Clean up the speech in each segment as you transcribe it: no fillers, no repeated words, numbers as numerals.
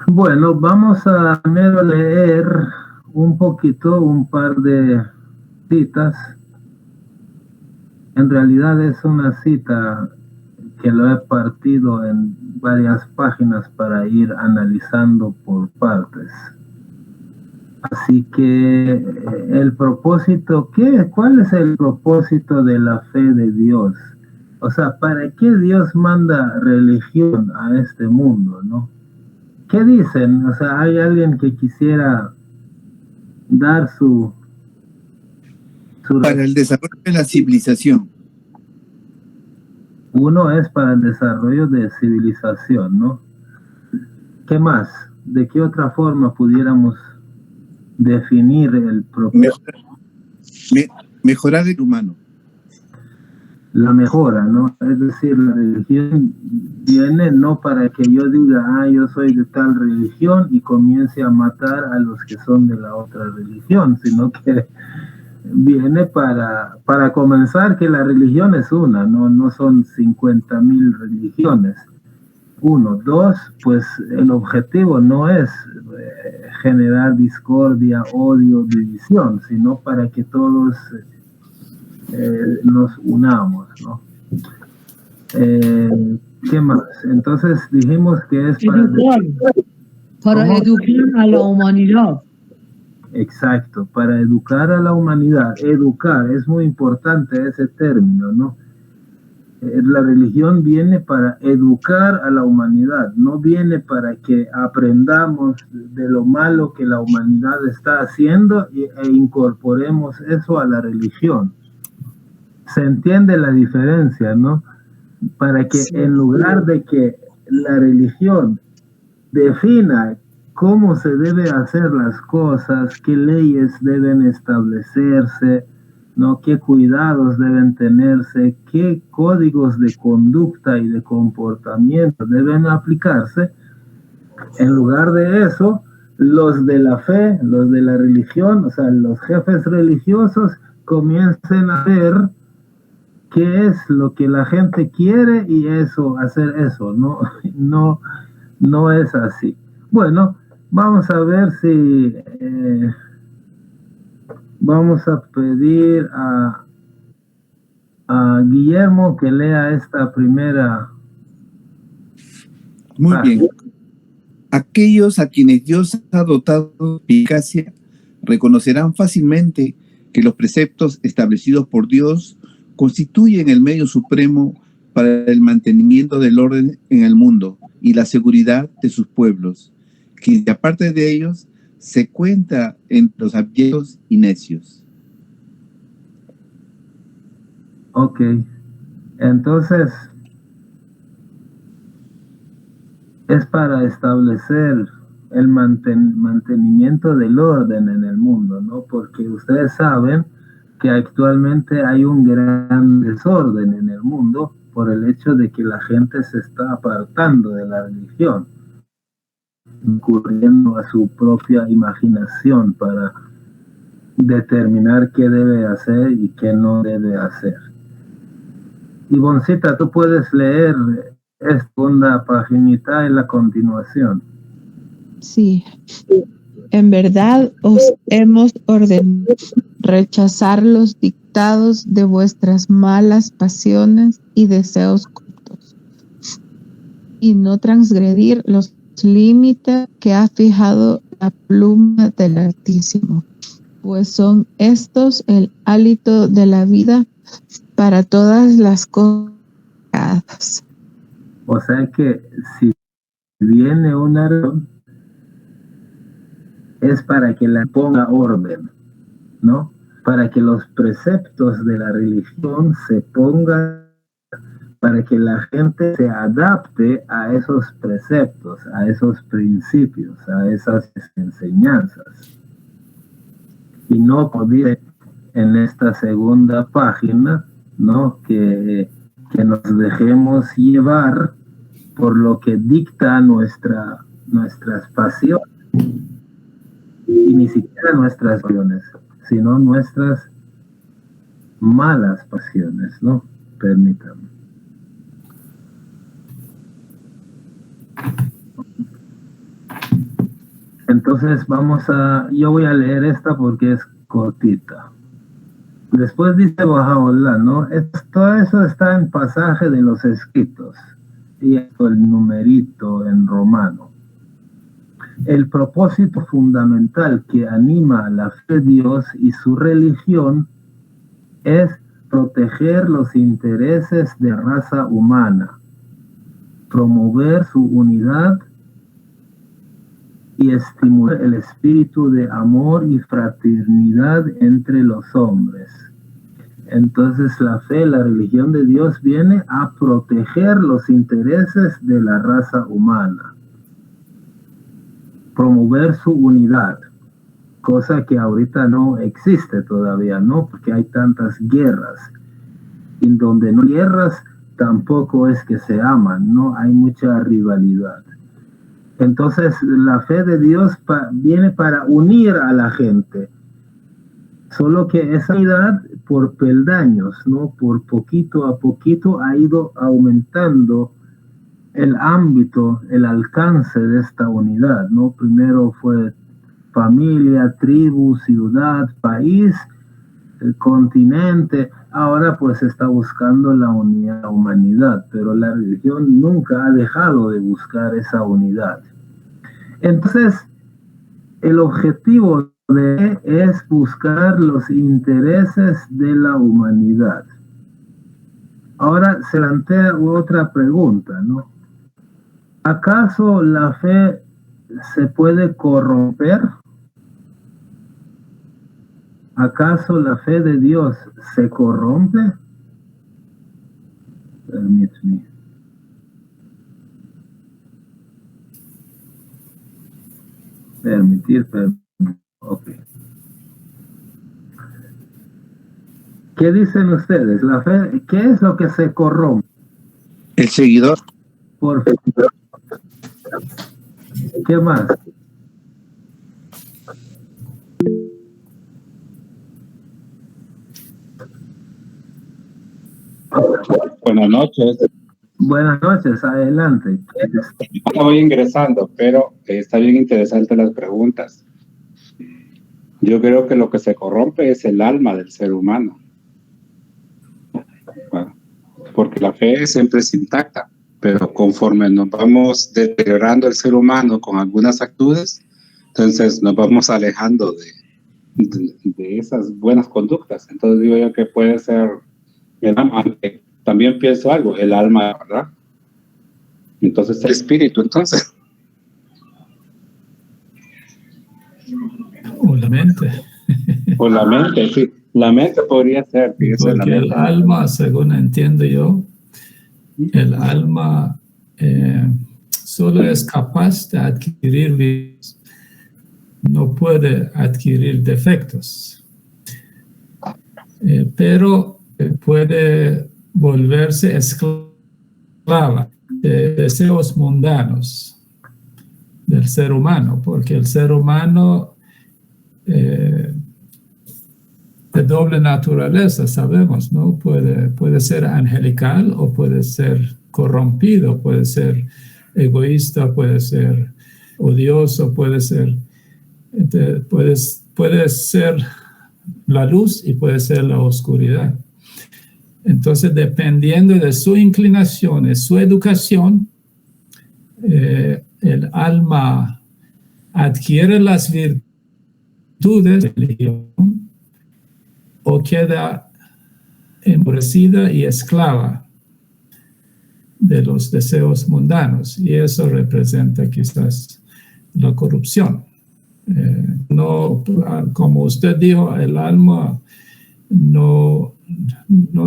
Bueno, vamos a primero leer un poquito, un par de citas. En realidad es una cita que lo he partido en varias páginas para ir analizando por partes. Así que el propósito, ¿cuál es el propósito de la fe de Dios? O sea, ¿para qué Dios manda religión a este mundo, no? ¿Qué dicen? O sea, hay alguien que quisiera dar su... Para el desarrollo de la civilización. Uno es para el desarrollo de civilización, ¿no? ¿Qué más? ¿De qué otra forma pudiéramos definir el propósito? Mejorar el humano. La mejora, ¿no? Es decir, la religión viene no para que yo diga, yo soy de tal religión y comience a matar a los que son de la otra religión, sino que viene para comenzar que la religión es una, no son 50,000 religiones. Uno, dos, pues el objetivo no es generar discordia, odio, división, sino para que todos nos unamos, ¿no? ¿Qué más? Entonces dijimos que es para educar a la humanidad. Exacto, para educar a la humanidad. Educar, es muy importante ese término, ¿no? La religión viene para educar a la humanidad, no viene para que aprendamos de lo malo que la humanidad está haciendo e incorporemos eso a la religión. Se entiende la diferencia, ¿no? Para que en lugar de que la religión defina cómo se debe hacer las cosas, qué leyes deben establecerse, ¿no? Qué cuidados deben tenerse, qué códigos de conducta y de comportamiento deben aplicarse. En lugar de eso, los de la fe, los de la religión, o sea, los jefes religiosos comiencen a ver qué es lo que la gente quiere y eso, hacer eso, no es así. Bueno, vamos a ver si vamos a pedir a Guillermo que lea esta primera. Muy bien. Aquellos a quienes Dios ha dotado de eficacia reconocerán fácilmente que los preceptos establecidos por Dios constituyen el medio supremo para el mantenimiento del orden en el mundo y la seguridad de sus pueblos, que aparte de ellos se cuenta entre los abyectos y necios. Ok, entonces es para establecer el mantenimiento del orden en el mundo, ¿no? Porque ustedes saben que actualmente hay un gran desorden en el mundo por el hecho de que la gente se está apartando de la religión, recurriendo a su propia imaginación para determinar qué debe hacer y qué no debe hacer. Ivoncita, tú puedes leer esta segunda paginita en la continuación. Sí. En verdad os hemos ordenado rechazar los dictados de vuestras malas pasiones y deseos cortos, y no transgredir los límites que ha fijado la pluma del Altísimo, pues son estos el hálito de la vida para todas las cosas. O sea que si viene una religión, es para que la ponga orden, ¿no? Para que los preceptos de la religión se pongan, para que la gente se adapte a esos preceptos, a esos principios, a esas enseñanzas. Y no podía en esta segunda página, ¿no? Que nos dejemos llevar por lo que dicta nuestras pasiones, y ni siquiera nuestras pasiones, sino nuestras malas pasiones, ¿no? Permítanme. Entonces yo voy a leer esta porque es cortita. Después dice Bahá'u'lláh, ¿no? Todo eso está en pasaje de los escritos. Y esto el numerito en romano. El propósito fundamental que anima a la fe de Dios y su religión es proteger los intereses de la raza humana, promover su unidad y estimular el espíritu de amor y fraternidad entre los hombres. Entonces la fe, la religión de Dios viene a proteger los intereses de la raza humana, promover su unidad, cosa que ahorita no existe todavía, ¿no? Porque hay tantas guerras. Y donde no hay guerras, tampoco es que se aman, ¿no? Hay mucha rivalidad. Entonces, la fe de Dios viene para unir a la gente. Solo que esa unidad, por peldaños, ¿no? Por poquito a poquito ha ido aumentando el ámbito, el alcance de esta unidad, ¿no? Primero fue familia, tribu, ciudad, país, el continente. Ahora pues está buscando la unidad de la humanidad, pero la religión nunca ha dejado de buscar esa unidad. Entonces, el objetivo es buscar los intereses de la humanidad. Ahora se plantea otra pregunta, ¿no? ¿Acaso la fe se puede corromper? ¿Acaso la fe de Dios se corrompe? Permíteme. Permitir. Ok. ¿Qué dicen ustedes? La fe, ¿qué es lo que se corrompe? El seguidor. Por favor. ¿Qué más? Buenas noches. Buenas noches, adelante. Voy ingresando, pero está bien interesante las preguntas. Yo creo que lo que se corrompe es el alma del ser humano. Bueno, porque la fe siempre es intacta, pero conforme nos vamos deteriorando el ser humano con algunas actitudes, entonces nos vamos alejando de esas buenas conductas. Entonces digo yo que puede ser el alma. También pienso algo, el alma, ¿verdad? Entonces el espíritu, entonces. O la mente. O la mente, sí. La mente podría ser. Porque el alma, según entiendo yo, el alma solo es capaz de adquirir virtudes, no puede adquirir defectos, pero puede volverse esclava de deseos mundanos del ser humano, porque el ser humano de doble naturaleza, sabemos, ¿no? Puede ser angelical o puede ser corrompido, puede ser egoísta, puede ser odioso, puede ser la luz y puede ser la oscuridad. Entonces, dependiendo de su inclinación, de su educación, el alma adquiere las virtudes de religión o queda enfurecida y esclava de los deseos mundanos, y eso representa quizás la corrupción. No, como usted dijo, el alma no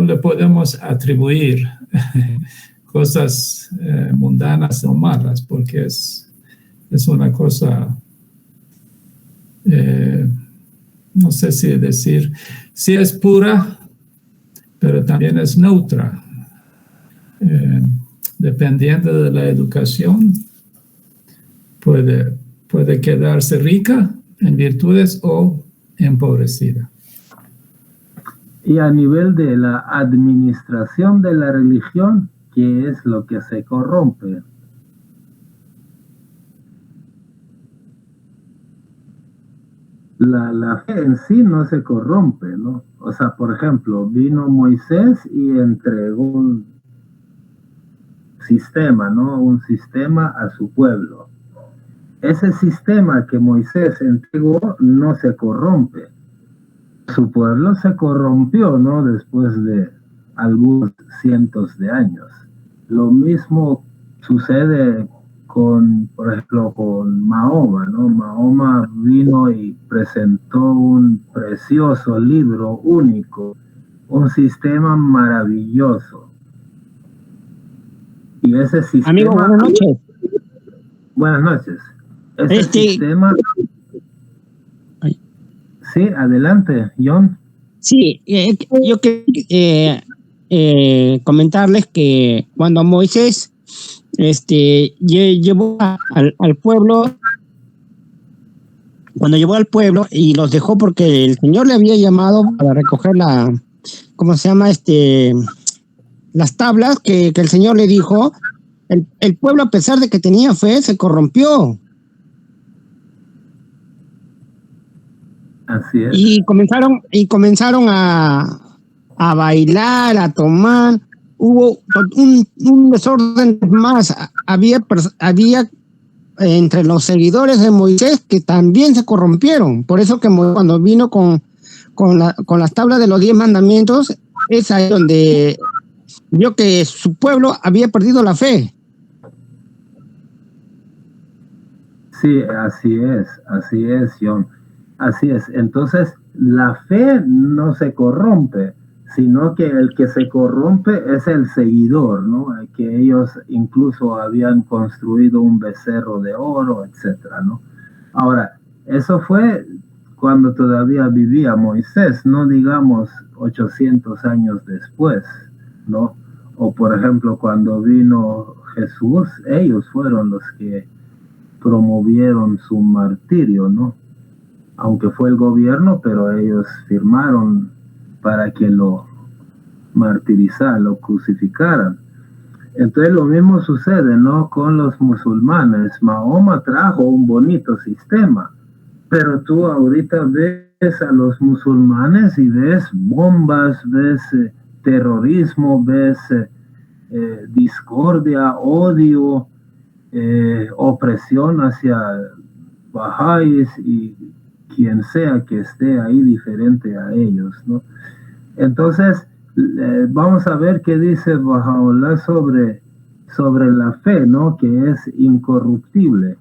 le podemos atribuir cosas mundanas o malas, porque es una cosa, no sé si decir, sí es pura, pero también es neutra. Dependiendo de la educación, puede quedarse rica en virtudes o empobrecida. Y a nivel de la administración de la religión, ¿qué es lo que se corrompe? la fe en sí no se corrompe, ¿no? O sea, por ejemplo, vino Moisés y entregó un sistema, ¿no? Un sistema a su pueblo. Ese sistema que Moisés entregó no se corrompe. Su pueblo se corrompió, ¿no? Después de algunos cientos de años. Lo mismo sucede con, por ejemplo, con Mahoma, ¿no? Mahoma vino y presentó un precioso libro único, un sistema maravilloso. Y ese sistema... Amigo, buenas noches. Buenas noches. Ese sistema... Ay. Sí, adelante, John. Sí, yo quiero comentarles que cuando Moisés llevó al pueblo, cuando llevó al pueblo y los dejó porque el Señor le había llamado para recoger ¿cómo se llama? Las tablas que el Señor le dijo, el pueblo, a pesar de que tenía fe, se corrompió. Así es. Y comenzaron a bailar, a tomar. Hubo un desorden más. Había entre los seguidores de Moisés que también se corrompieron. Por eso que cuando vino con las tablas de los 10 mandamientos, es ahí donde vio que su pueblo había perdido la fe. Sí, así es, John. Así es. Entonces, la fe no se corrompe, sino que el que se corrompe es el seguidor, ¿no? Que ellos incluso habían construido un becerro de oro, etcétera, ¿no? Ahora, eso fue cuando todavía vivía Moisés, no digamos 800 años después, ¿no? O por ejemplo, cuando vino Jesús, ellos fueron los que promovieron su martirio, ¿no? Aunque fue el gobierno, pero ellos firmaron para que lo martirizaran, lo crucificaran. Entonces lo mismo sucede, ¿no? Con los musulmanes. Mahoma trajo un bonito sistema, pero tú ahorita ves a los musulmanes y ves bombas, ves terrorismo, ves discordia, odio, opresión hacia bahá'ís y quien sea que esté ahí diferente a ellos, ¿no? Entonces, vamos a ver qué dice Baha'u'lláh sobre la fe, ¿no? Que es incorruptible.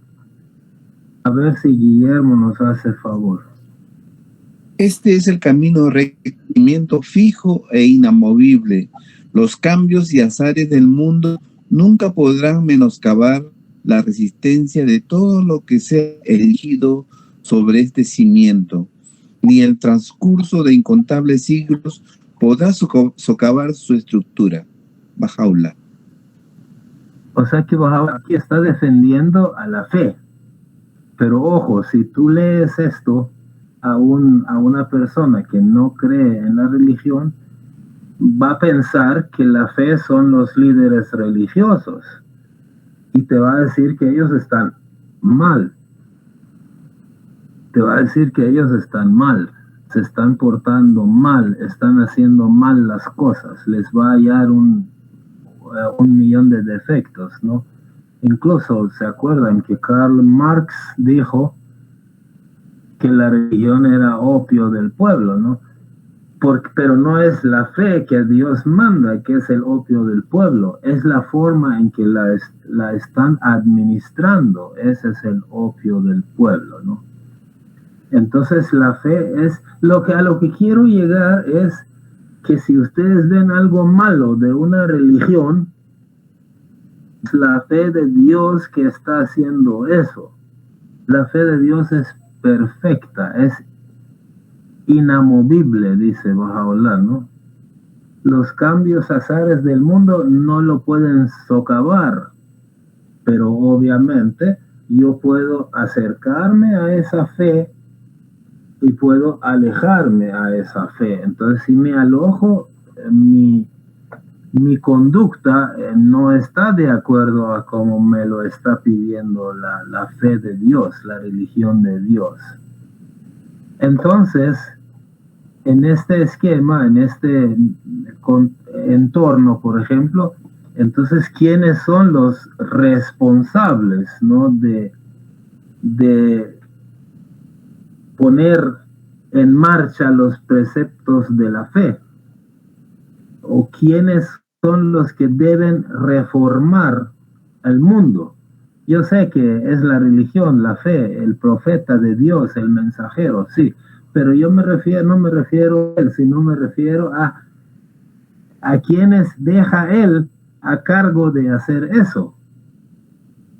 A ver si Guillermo nos hace favor. Este es el camino de recogimiento fijo e inamovible. Los cambios y azares del mundo nunca podrán menoscabar la resistencia de todo lo que sea erigido sobre este cimiento, ni el transcurso de incontables siglos podrá socavar su estructura. Baha'u'lláh. O sea que Baha'u'lláh aquí está defendiendo a la fe. Pero ojo, si tú lees esto a una persona que no cree en la religión, va a pensar que la fe son los líderes religiosos y te va a decir que ellos están mal. Te va a decir que ellos están mal, se están portando mal, están haciendo mal las cosas, les va a hallar un millón de defectos, ¿no? Incluso se acuerdan que Karl Marx dijo que la religión era opio del pueblo, ¿no? Pero no es la fe que Dios manda, que es el opio del pueblo, es la forma en que la están administrando, ese es el opio del pueblo, ¿no? Entonces la fe es, a lo que quiero llegar es que si ustedes ven algo malo de una religión, es la fe de Dios que está haciendo eso. La fe de Dios es perfecta, es inamovible, dice Baha'u'lláh, ¿no? Los cambios azares del mundo no lo pueden socavar, pero obviamente yo puedo acercarme a esa fe y puedo alejarme a esa fe. Entonces, si me alojo, mi conducta no está de acuerdo a como me lo está pidiendo la fe de Dios, la religión de Dios. Entonces, en este esquema, en este entorno, por ejemplo, entonces, ¿quiénes son los responsables, ¿no? de poner en marcha los preceptos de la fe? ¿O quiénes son los que deben reformar el mundo? Yo sé que es la religión, la fe, el profeta de Dios, el mensajero, sí, pero yo no me refiero a él, sino me refiero a quienes deja él a cargo de hacer eso,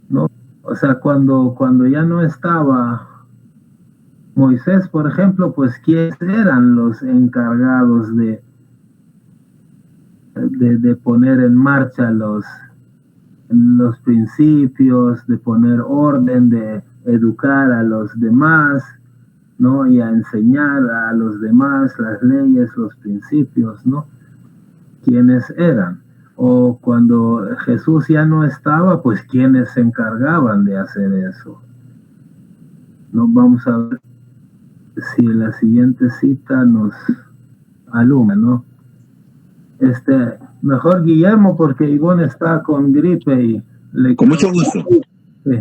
¿no? O sea, cuando ya no estaba Moisés, por ejemplo, pues ¿quiénes eran los encargados de poner en marcha los principios, de poner orden, de educar a los demás, ¿no? Y a enseñar a los demás las leyes, los principios, ¿no? ¿Quiénes eran? O cuando Jesús ya no estaba, pues ¿quiénes se encargaban de hacer eso? ¿No? Vamos a ver si la siguiente cita nos alumna, ¿no? Mejor Guillermo, porque Ivonne está con gripe y Con mucho gusto. Sí.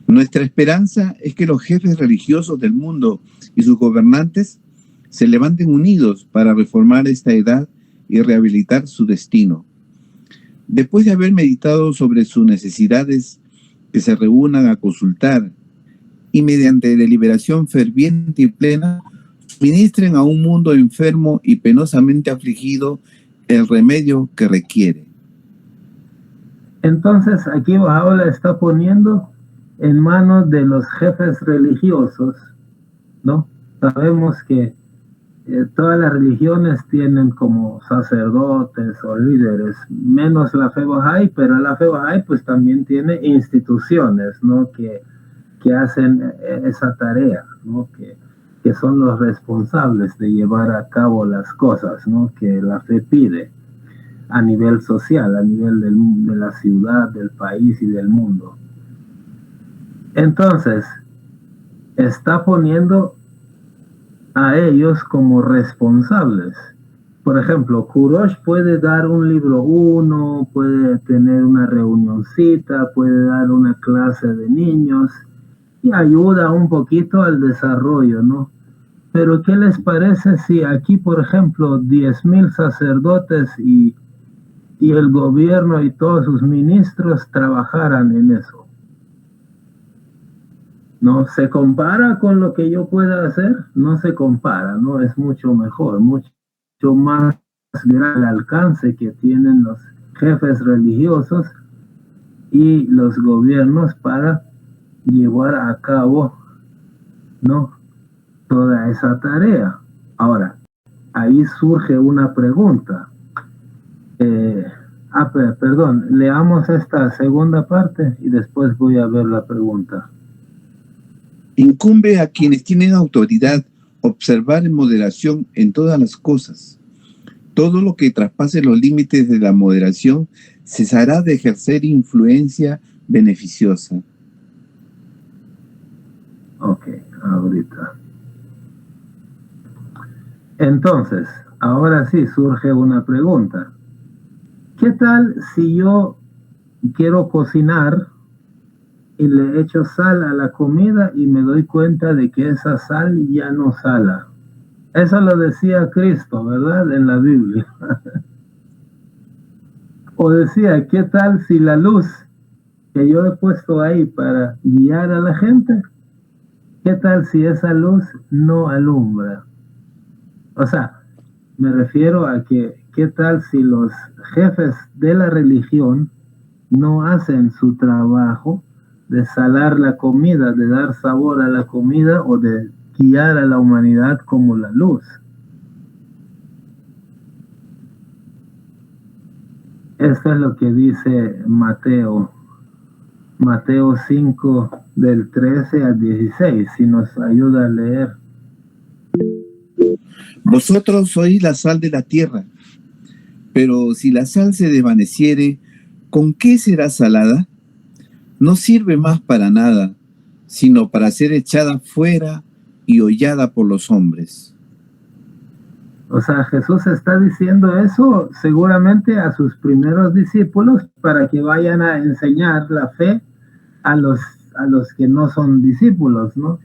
Nuestra esperanza es que los jefes religiosos del mundo y sus gobernantes se levanten unidos para reformar esta edad y rehabilitar su destino. Después de haber meditado sobre sus necesidades, que se reúnan a consultar y mediante deliberación ferviente y plena, ministren a un mundo enfermo y penosamente afligido el remedio que requiere. Entonces aquí Bahá'u'lláh está poniendo en manos de los jefes religiosos, ¿no? Sabemos que todas las religiones tienen como sacerdotes o líderes, menos la fe Bahá'í, pero la fe Bahá'í pues también tiene instituciones, ¿no? Que hacen esa tarea, ¿no? Que son los responsables de llevar a cabo las cosas, ¿no? Que la fe pide a nivel social, a nivel de la ciudad, del país y del mundo. Entonces, está poniendo a ellos como responsables. Por ejemplo, Kurosh puede dar un libro 1, puede tener una reunioncita, puede dar una clase de niños y ayuda un poquito al desarrollo, ¿no? Pero ¿qué les parece si aquí, por ejemplo, 10,000 sacerdotes y el gobierno y todos sus ministros trabajaran en eso? ¿No se compara con lo que yo pueda hacer? No se compara, ¿no? Es mucho mejor, mucho más grande el alcance que tienen los jefes religiosos y los gobiernos para llevar a cabo, ¿no? Toda esa tarea. Ahora, ahí surge una pregunta. Perdón, leamos esta segunda parte y después voy a ver la pregunta. Incumbe a quienes tienen autoridad observar en moderación en todas las cosas. Todo lo que traspase los límites de la moderación cesará de ejercer influencia beneficiosa. Ok, ahorita. Entonces, ahora sí surge una pregunta. ¿Qué tal si yo quiero cocinar y le echo sal a la comida y me doy cuenta de que esa sal ya no sala? Eso lo decía Cristo, ¿verdad? En la Biblia. O decía, ¿qué tal si la luz que yo he puesto ahí para guiar a la gente, qué tal si esa luz no alumbra? O sea, me refiero a que, ¿qué tal si los jefes de la religión no hacen su trabajo de salar la comida, de dar sabor a la comida o de guiar a la humanidad como la luz? Esto es lo que dice Mateo 5 del 13 al 16, si nos ayuda a leer. Vosotros sois la sal de la tierra, pero si la sal se desvaneciere, ¿con qué será salada? No sirve más para nada, sino para ser echada fuera y hollada por los hombres. O sea, Jesús está diciendo eso seguramente a sus primeros discípulos para que vayan a enseñar la fe a los que no son discípulos, ¿no?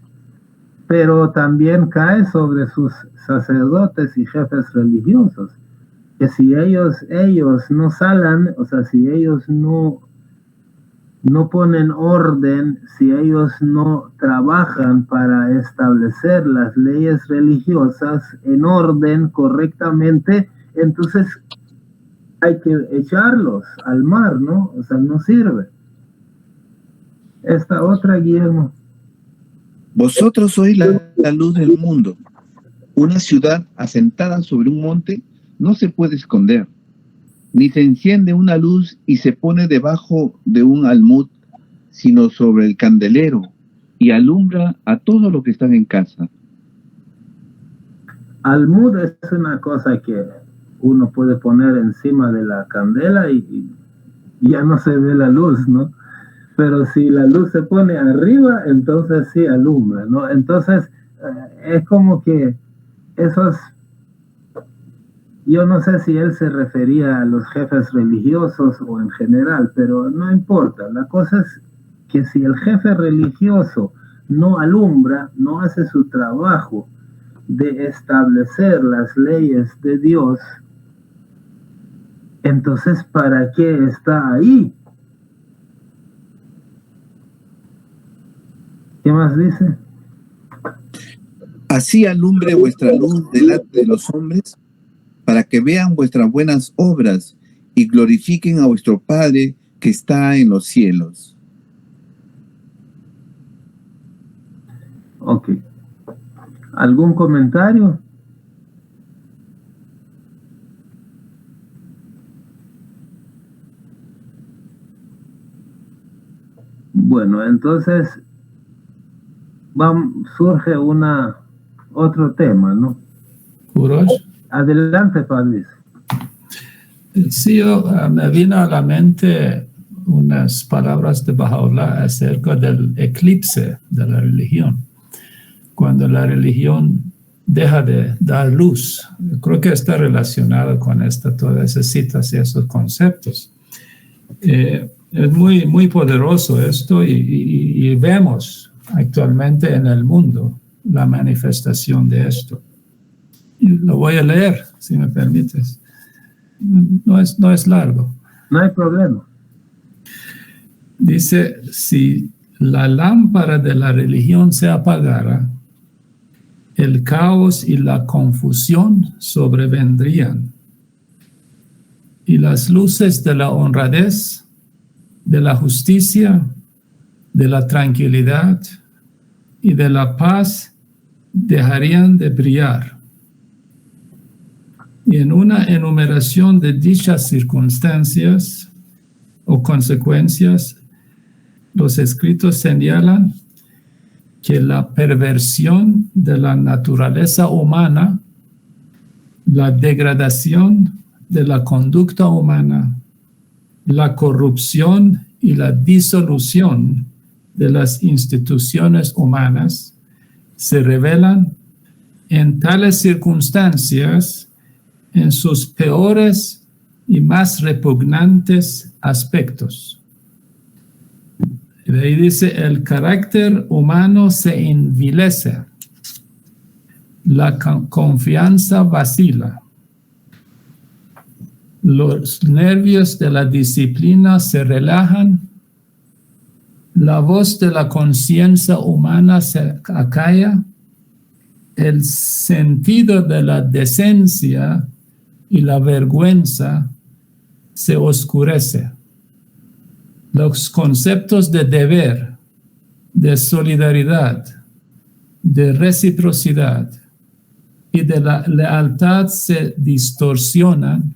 Pero también cae sobre sus sacerdotes y jefes religiosos, que si ellos no salan, o sea, si ellos no ponen orden, si ellos no trabajan para establecer las leyes religiosas en orden correctamente, entonces hay que echarlos al mar, ¿no? O sea, no sirve. Esta otra, Guillermo. Vosotros sois la luz del mundo. Una ciudad asentada sobre un monte no se puede esconder, ni se enciende una luz y se pone debajo de un almud, sino sobre el candelero, y alumbra a todos los que están en casa. Almud es una cosa que uno puede poner encima de la candela y ya no se ve la luz, ¿no? Pero si la luz se pone arriba, entonces sí alumbra, ¿no? Entonces, es como que esos... Yo no sé si él se refería a los jefes religiosos o en general, pero no importa. La cosa es que si el jefe religioso no alumbra, no hace su trabajo de establecer las leyes de Dios, entonces ¿para qué está ahí? ¿Qué más dice? Así alumbre vuestra luz delante de los hombres, para que vean vuestras buenas obras y glorifiquen a vuestro Padre que está en los cielos. Ok. ¿Algún comentario? Bueno, entonces surge otro tema, ¿no? ¿Puros? Adelante, Padre. Sí, me vino a la mente unas palabras de Baha'u'lláh acerca del eclipse de la religión. Cuando la religión deja de dar luz. Creo que está relacionado con todas esas citas y esos conceptos. Es muy, muy poderoso esto y vemos actualmente en el mundo la manifestación de esto. Y lo voy a leer, si me permites. No es largo. No hay problema. Dice, si la lámpara de la religión se apagara, el caos y la confusión sobrevendrían. Y las luces de la honradez, de la justicia, de la tranquilidad y de la paz dejarían de brillar. Y en una enumeración de dichas circunstancias o consecuencias, los escritos señalan que la perversión de la naturaleza humana, la degradación de la conducta humana, la corrupción y la disolución de las instituciones humanas se revelan en tales circunstancias en sus peores y más repugnantes aspectos. Y de ahí dice, el carácter humano se envilece, la confianza vacila, los nervios de la disciplina se relajan, la voz de la conciencia humana se acalla, el sentido de la decencia y la vergüenza se oscurece. Los conceptos de deber, de solidaridad, de reciprocidad y de la lealtad se distorsionan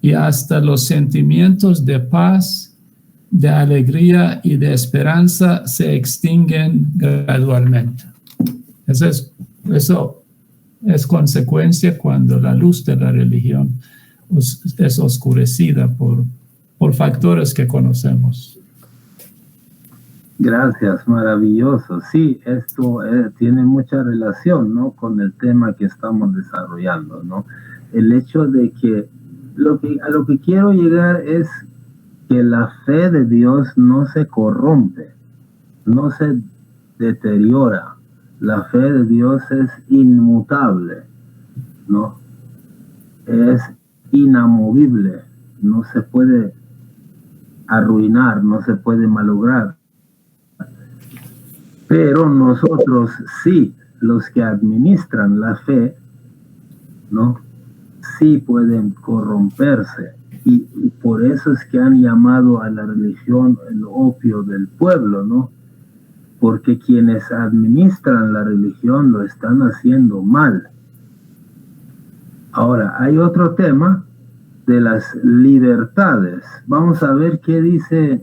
y hasta los sentimientos de paz, de alegría y de esperanza se extinguen gradualmente. Eso es consecuencia cuando la luz de la religión es oscurecida por factores que conocemos. Gracias, maravilloso. Sí, esto tiene mucha relación, ¿no?, con el tema que estamos desarrollando, ¿no? El hecho de que a lo que quiero llegar es que la fe de Dios no se corrompe, no se deteriora. La fe de Dios es inmutable, ¿no? Es inamovible, no se puede arruinar, no se puede malograr. Pero nosotros sí, los que administran la fe, ¿no?, sí pueden corromperse. Y por eso es que han llamado a la religión el opio del pueblo, ¿no? Porque quienes administran la religión lo están haciendo mal. Ahora, hay otro tema de las libertades. Vamos a ver qué dice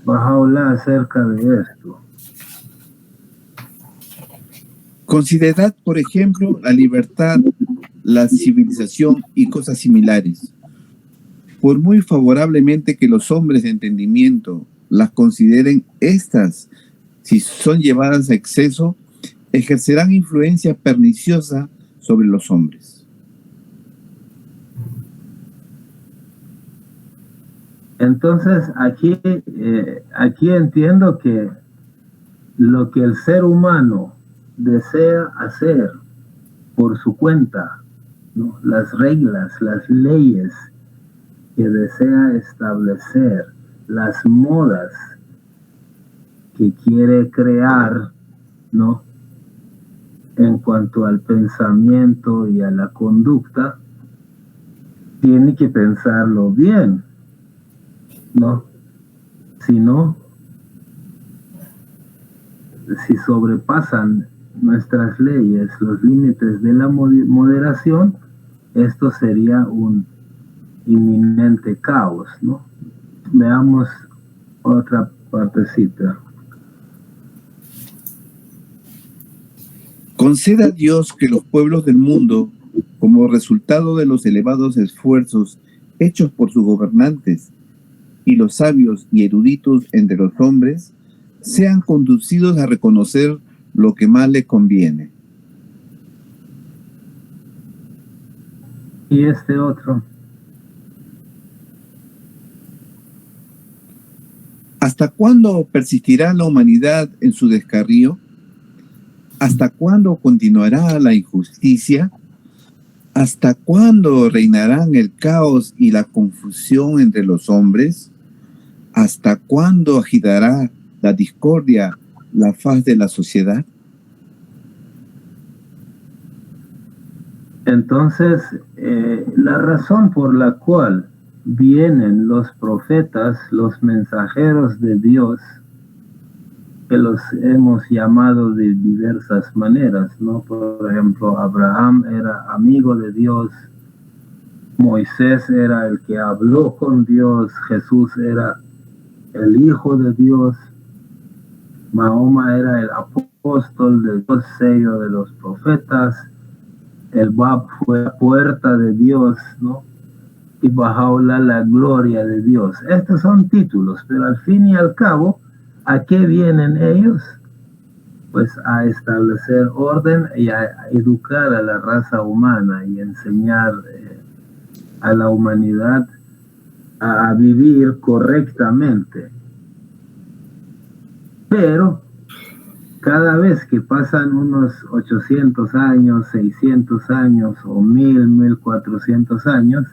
Bahá'u'lláh acerca de esto. Considerad, por ejemplo, la libertad, la civilización y cosas similares. Por muy favorablemente que los hombres de entendimiento las consideren, estas, si son llevadas a exceso, ejercerán influencia perniciosa sobre los hombres. Entonces, aquí entiendo que lo que el ser humano desea hacer por su cuenta, ¿no?, las reglas, las leyes que desea establecer, las modas que quiere crear, ¿no?, en cuanto al pensamiento y a la conducta, tiene que pensarlo bien, ¿no? Si no, si sobrepasan nuestras leyes los límites de la moderación, esto sería un inminente caos, ¿no? Veamos otra partecita. Conceda a Dios que los pueblos del mundo, como resultado de los elevados esfuerzos hechos por sus gobernantes y los sabios y eruditos entre los hombres, sean conducidos a reconocer lo que más les conviene. Y este otro. ¿Hasta cuándo persistirá la humanidad en su descarrío? ¿Hasta cuándo continuará la injusticia? ¿Hasta cuándo reinarán el caos y la confusión entre los hombres? ¿Hasta cuándo agitará la discordia la faz de la sociedad? Entonces, la razón por la cual vienen los profetas, los mensajeros de Dios, que los hemos llamado de diversas maneras, ¿no? Por ejemplo, Abraham era amigo de Dios, Moisés era el que habló con Dios, Jesús era el Hijo de Dios, Mahoma era el apóstol del sello de los profetas, el Bab fue la puerta de Dios, ¿no? Y Bahá'u'lláh la gloria de Dios. Estos son títulos, pero al fin y al cabo, ¿a qué vienen ellos? Pues a establecer orden y a educar a la raza humana y enseñar a la humanidad a vivir correctamente. Pero cada vez que pasan unos 800 años, 600 años o 1400 años,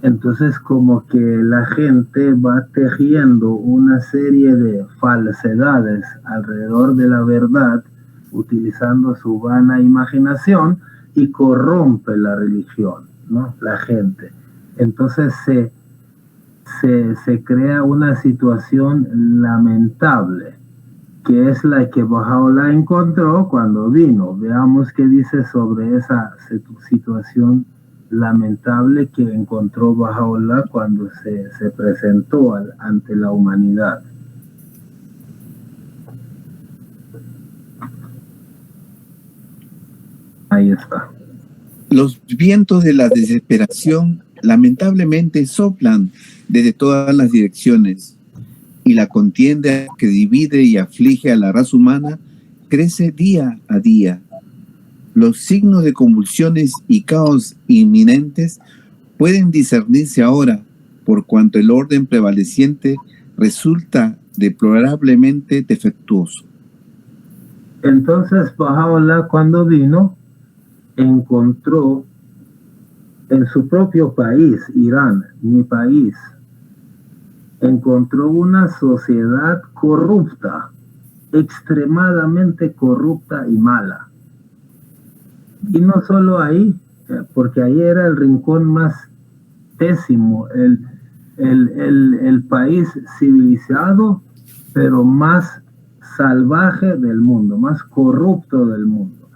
entonces como que la gente va tejiendo una serie de falsedades alrededor de la verdad, utilizando su vana imaginación, y corrompe la religión, ¿no?, la gente. Entonces se crea una situación lamentable, que es la que Bahá'u'lláh encontró cuando vino. Veamos qué dice sobre esa situación lamentable que encontró Bahá'u'lláh cuando se presentó ante la humanidad. Ahí está. Los vientos de la desesperación lamentablemente soplan desde todas las direcciones, y la contienda que divide y aflige a la raza humana crece día a día. Los signos de convulsiones y caos inminentes pueden discernirse ahora, por cuanto el orden prevaleciente resulta deplorablemente defectuoso. Entonces, Baha'u'lláh, cuando vino, encontró en su propio país, Irán, mi país, encontró una sociedad corrupta, extremadamente corrupta y mala. Y no solo ahí, porque ahí era el rincón más pésimo, el país civilizado, pero más salvaje del mundo, más corrupto del mundo.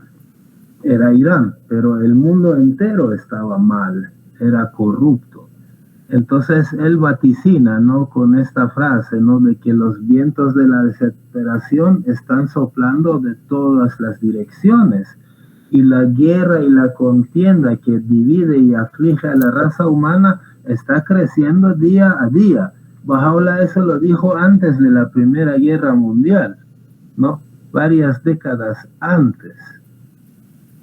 Era Irán, pero el mundo entero estaba mal, era corrupto. Entonces él vaticina, ¿no?, con esta frase, ¿no?, de que los vientos de la desesperación están soplando de todas las direcciones, y la guerra y la contienda que divide y aflige a la raza humana está creciendo día a día. Baha'u'lláh eso lo dijo antes de la Primera Guerra Mundial, ¿no?, varias décadas antes.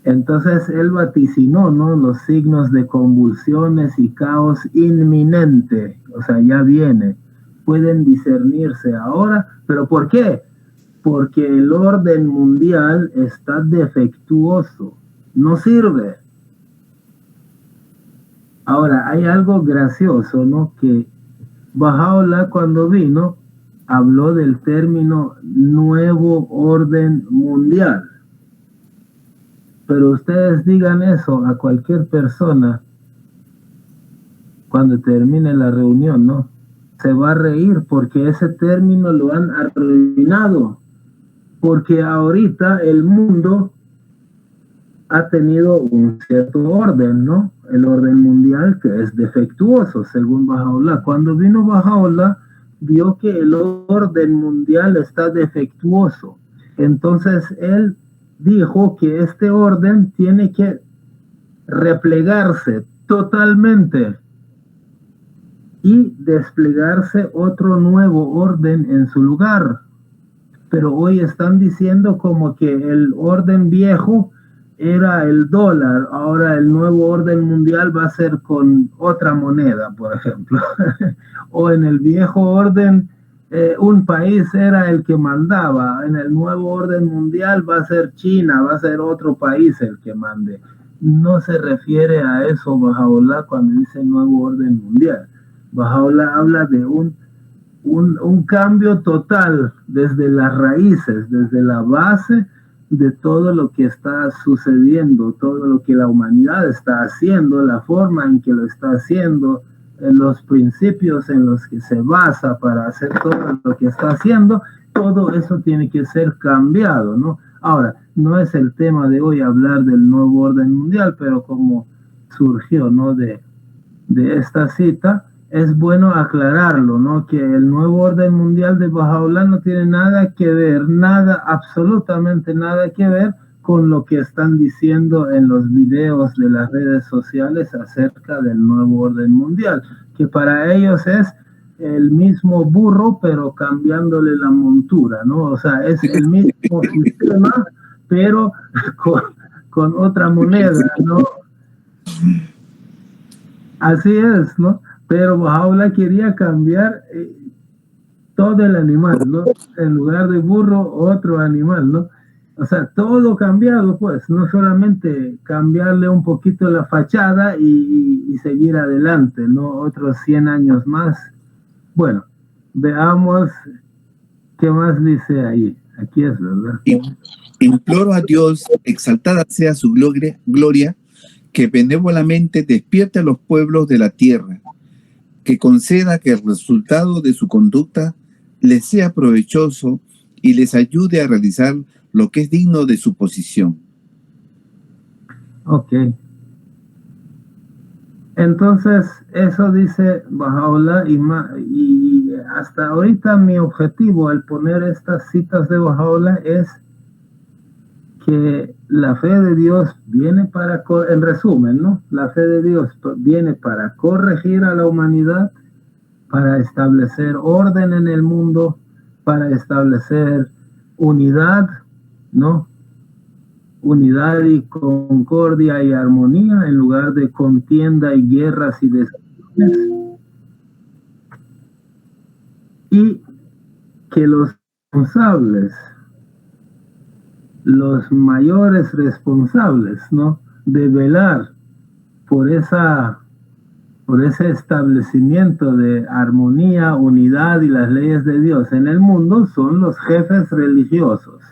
Entonces él vaticinó, ¿no?, los signos de convulsiones y caos inminente, o sea, ya viene, pueden discernirse ahora. ¿Pero por qué? Porque el orden mundial está defectuoso, no sirve. Ahora, hay algo gracioso, ¿no?, que Baha'u'lláh cuando vino habló del término nuevo orden mundial. Pero ustedes digan eso a cualquier persona cuando termine la reunión, ¿no? Se va a reír porque ese término lo han arruinado. Porque ahorita el mundo ha tenido un cierto orden, ¿no? El orden mundial que es defectuoso, según Baha'u'lláh. Cuando vino Baha'u'lláh, vio que el orden mundial está defectuoso. Entonces él dijo que este orden tiene que replegarse totalmente y desplegarse otro nuevo orden en su lugar. Pero hoy están diciendo como que el orden viejo era el dólar, ahora el nuevo orden mundial va a ser con otra moneda, por ejemplo. O en el viejo orden un país era el que mandaba, en el nuevo orden mundial va a ser China, va a ser otro país el que mande. No se refiere a eso Baha'u'lláh cuando dice nuevo orden mundial. Baha'u'lláh habla de un cambio total desde las raíces, desde la base de todo lo que está sucediendo, todo lo que la humanidad está haciendo, la forma en que lo está haciendo, los principios en los que se basa para hacer todo lo que está haciendo. Todo eso tiene que ser cambiado, ¿no? Ahora, no es el tema de hoy hablar del nuevo orden mundial, pero como surgió, ¿no?, de esta cita, es bueno aclararlo, ¿no?, que el nuevo orden mundial de Baha'u'lláh no tiene nada que ver, nada, absolutamente nada que ver con lo que están diciendo en los videos de las redes sociales acerca del nuevo orden mundial, que para ellos es el mismo burro, pero cambiándole la montura, ¿no? O sea, es el mismo sistema, pero con otra moneda, ¿no? Así es, ¿no? Pero Baha'u'lláh quería cambiar todo el animal, ¿no? En lugar de burro, otro animal, ¿no? O sea, todo cambiado, pues, no solamente cambiarle un poquito la fachada y seguir adelante, ¿no? Otros 100 años más. Bueno, veamos qué más dice ahí. Aquí es, ¿verdad? Imploro a Dios, exaltada sea su gloria, que benévolamente despierte a los pueblos de la tierra, que conceda que el resultado de su conducta les sea provechoso y les ayude a realizar lo que es digno de su posición. Ok. Entonces, eso dice Baha'u'lláh y hasta ahorita mi objetivo al poner estas citas de Baha'u'lláh es que la fe de Dios viene para, en resumen, ¿no? La fe de Dios viene para corregir a la humanidad, para establecer orden en el mundo, para establecer unidad, ¿no? Unidad y concordia y armonía en lugar de contienda y guerras y destrucciones. Y que los responsables, los mayores responsables, ¿no?, de velar por ese establecimiento de armonía, unidad y las leyes de Dios en el mundo son los jefes religiosos.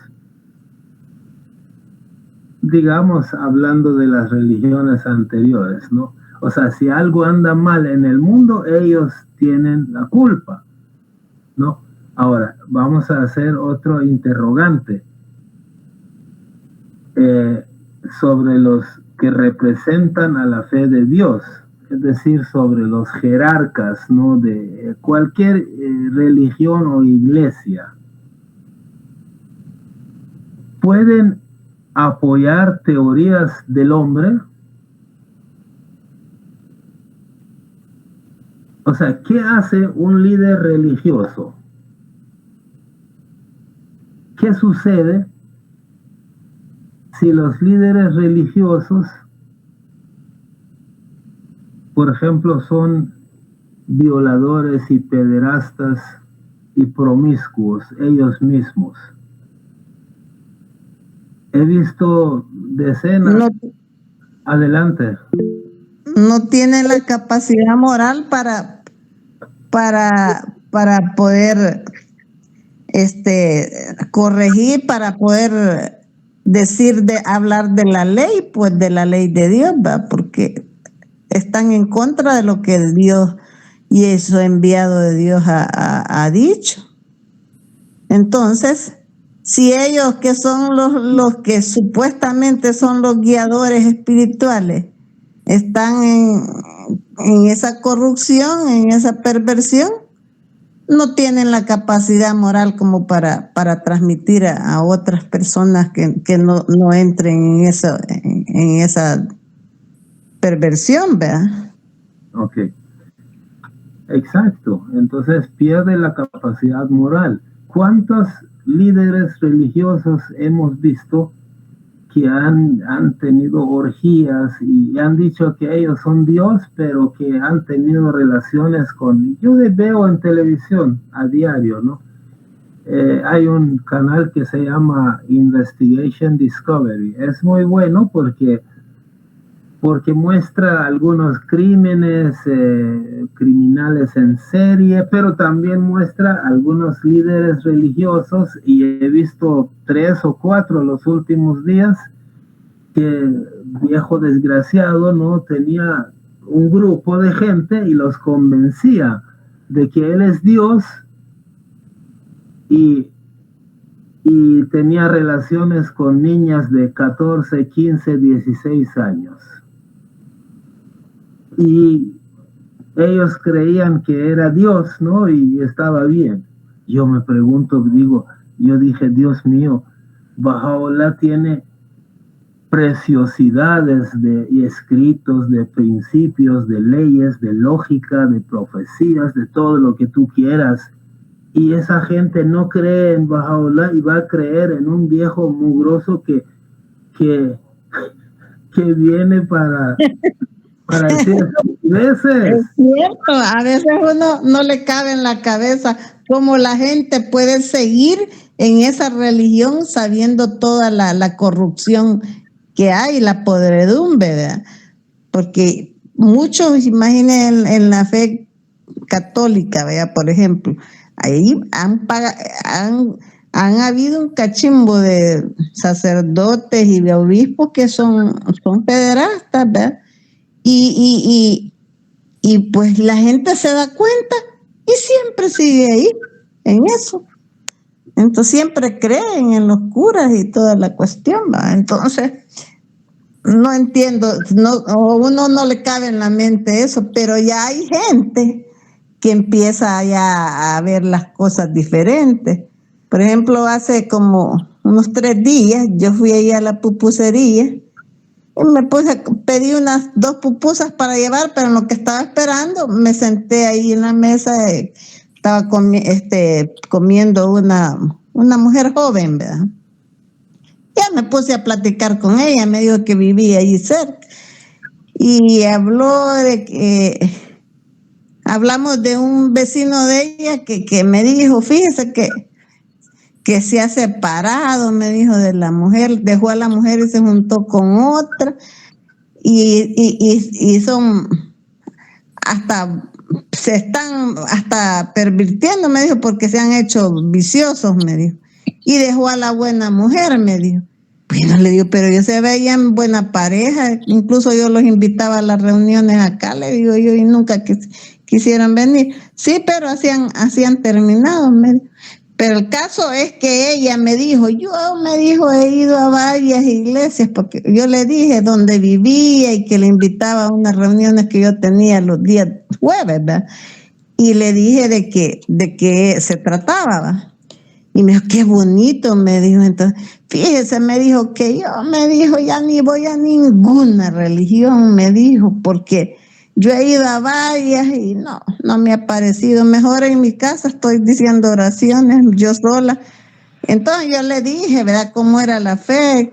Digamos, hablando de las religiones anteriores, ¿no? O sea, si algo anda mal en el mundo, ellos tienen la culpa, ¿no? Ahora, vamos a hacer otro interrogante sobre los que representan a la fe de Dios, es decir, sobre los jerarcas, ¿no?, de cualquier religión o iglesia. ¿Pueden apoyar teorías del hombre? O sea, ¿qué hace un líder religioso? ¿Qué sucede si los líderes religiosos, por ejemplo, son violadores y pederastas y promiscuos ellos mismos? He visto decenas. No, Adelante. no tiene la capacidad moral para poder corregir, para poder hablar de la ley, pues de la ley de Dios, ¿va? Porque están en contra de lo que Dios y eso enviado de Dios ha dicho. Entonces, si ellos que son los que supuestamente son los guiadores espirituales están en esa corrupción, en esa perversión, no tienen la capacidad moral como para transmitir a otras personas que no entren en esa perversión, ¿verdad? Ok. Exacto. Entonces pierde la capacidad moral. ¿Cuántos líderes religiosos hemos visto que han tenido orgías y han dicho que ellos son Dios, pero que han tenido relaciones con... Yo veo en televisión a diario, ¿no? Hay un canal que se llama Investigation Discovery. Es muy bueno porque muestra algunos crímenes, criminales en serie, pero también muestra algunos líderes religiosos, y he visto 3 o 4 los últimos días, que viejo desgraciado, ¿no?, tenía un grupo de gente y los convencía de que él es Dios y tenía relaciones con niñas de 14, 15, 16 años. Y ellos creían que era Dios, ¿no? Y estaba bien. Yo me pregunto, yo dije, Dios mío, Baha'u'lláh tiene preciosidades y escritos de principios, de leyes, de lógica, de profecías, de todo lo que tú quieras. Y esa gente no cree en Baha'u'lláh y va a creer en un viejo mugroso que viene para decir veces. Es cierto, a veces uno no le cabe en la cabeza cómo la gente puede seguir en esa religión sabiendo toda la corrupción que hay, la podredumbre, ¿verdad? Porque muchos, imaginen en la fe católica, ¿verdad? Por ejemplo, ahí han habido un cachimbo de sacerdotes y de obispos que son pederastas, ¿verdad? Y pues la gente se da cuenta y siempre sigue ahí, en eso. Entonces siempre creen en los curas y toda la cuestión, ¿va? Entonces, no entiendo, uno no le cabe en la mente eso, pero ya hay gente que empieza ya a ver las cosas diferentes. Por ejemplo, hace como unos 3 días yo fui ahí a la pupusería Y me pedí unas 2 pupusas para llevar, pero en lo que estaba esperando, me senté ahí en la mesa, estaba comiendo una mujer joven, ¿verdad? Ya me puse a platicar con ella, me dijo que vivía allí cerca. Y hablamos de un vecino de ella que me dijo, fíjese que se ha separado, me dijo, de la mujer, dejó a la mujer y se juntó con otra, y son se están hasta pervirtiendo, me dijo, porque se han hecho viciosos, me dijo, y dejó a la buena mujer, me dijo. Bueno, le digo, pero ellos se veían buena pareja, incluso yo los invitaba a las reuniones acá, le digo yo, y nunca quisieron venir. Sí, pero así han terminado, me dijo. Pero el caso es que ella me dijo, he ido a varias iglesias, porque yo le dije dónde vivía y que le invitaba a unas reuniones que yo tenía los días jueves, ¿verdad? Y le dije de qué se trataba, ¿verdad? Y me dijo, qué bonito, me dijo. Entonces, fíjese, me dijo que ya ni voy a ninguna religión, me dijo, porque yo he ido a varias y no me ha parecido. Mejor en mi casa estoy diciendo oraciones yo sola. Entonces yo le dije, ¿verdad?, cómo era la fe,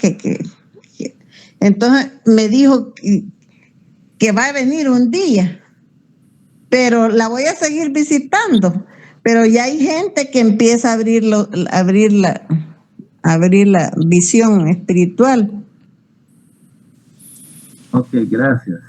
entonces me dijo que va a venir un día, pero la voy a seguir visitando. Pero ya hay gente que empieza a abrir la visión espiritual. Ok, gracias.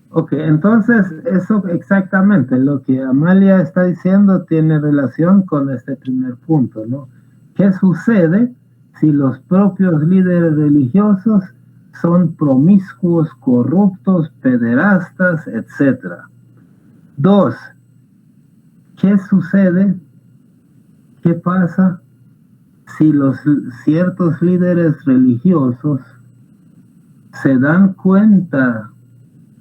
Ok, entonces eso exactamente, lo que Amalia está diciendo tiene relación con este primer punto, ¿no? ¿Qué sucede si los propios líderes religiosos son promiscuos, corruptos, pederastas, etcétera? 2, ¿qué sucede? ¿Qué pasa si ciertos líderes religiosos se dan cuenta,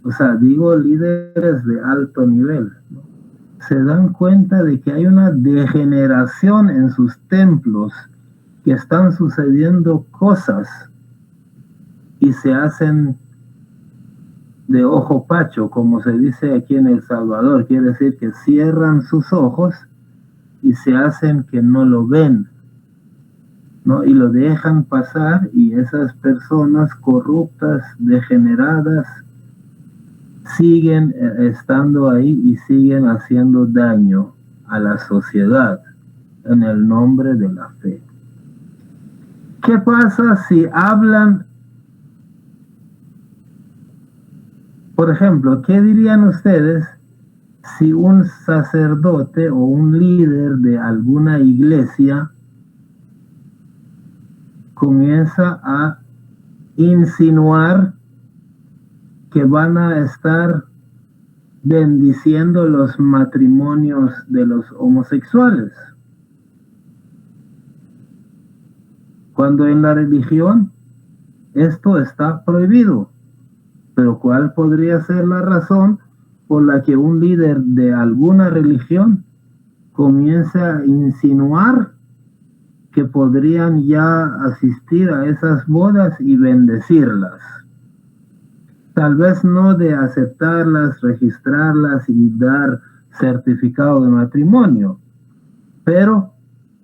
o sea, digo líderes de alto nivel, ¿no?, se dan cuenta de que hay una degeneración en sus templos, que están sucediendo cosas y se hacen de ojo pacho, como se dice aquí en El Salvador? Quiere decir que cierran sus ojos y se hacen que no lo ven, ¿no? Y lo dejan pasar, y esas personas corruptas, degeneradas, siguen estando ahí y siguen haciendo daño a la sociedad en el nombre de la fe. ¿Qué pasa si hablan? Por ejemplo, ¿qué dirían ustedes si un sacerdote o un líder de alguna iglesia comienza a insinuar que van a estar bendiciendo los matrimonios de los homosexuales, cuando en la religión esto está prohibido? Pero ¿cuál podría ser la razón por la que un líder de alguna religión comience a insinuar que podrían ya asistir a esas bodas y bendecirlas? Tal vez no de aceptarlas, registrarlas y dar certificado de matrimonio, pero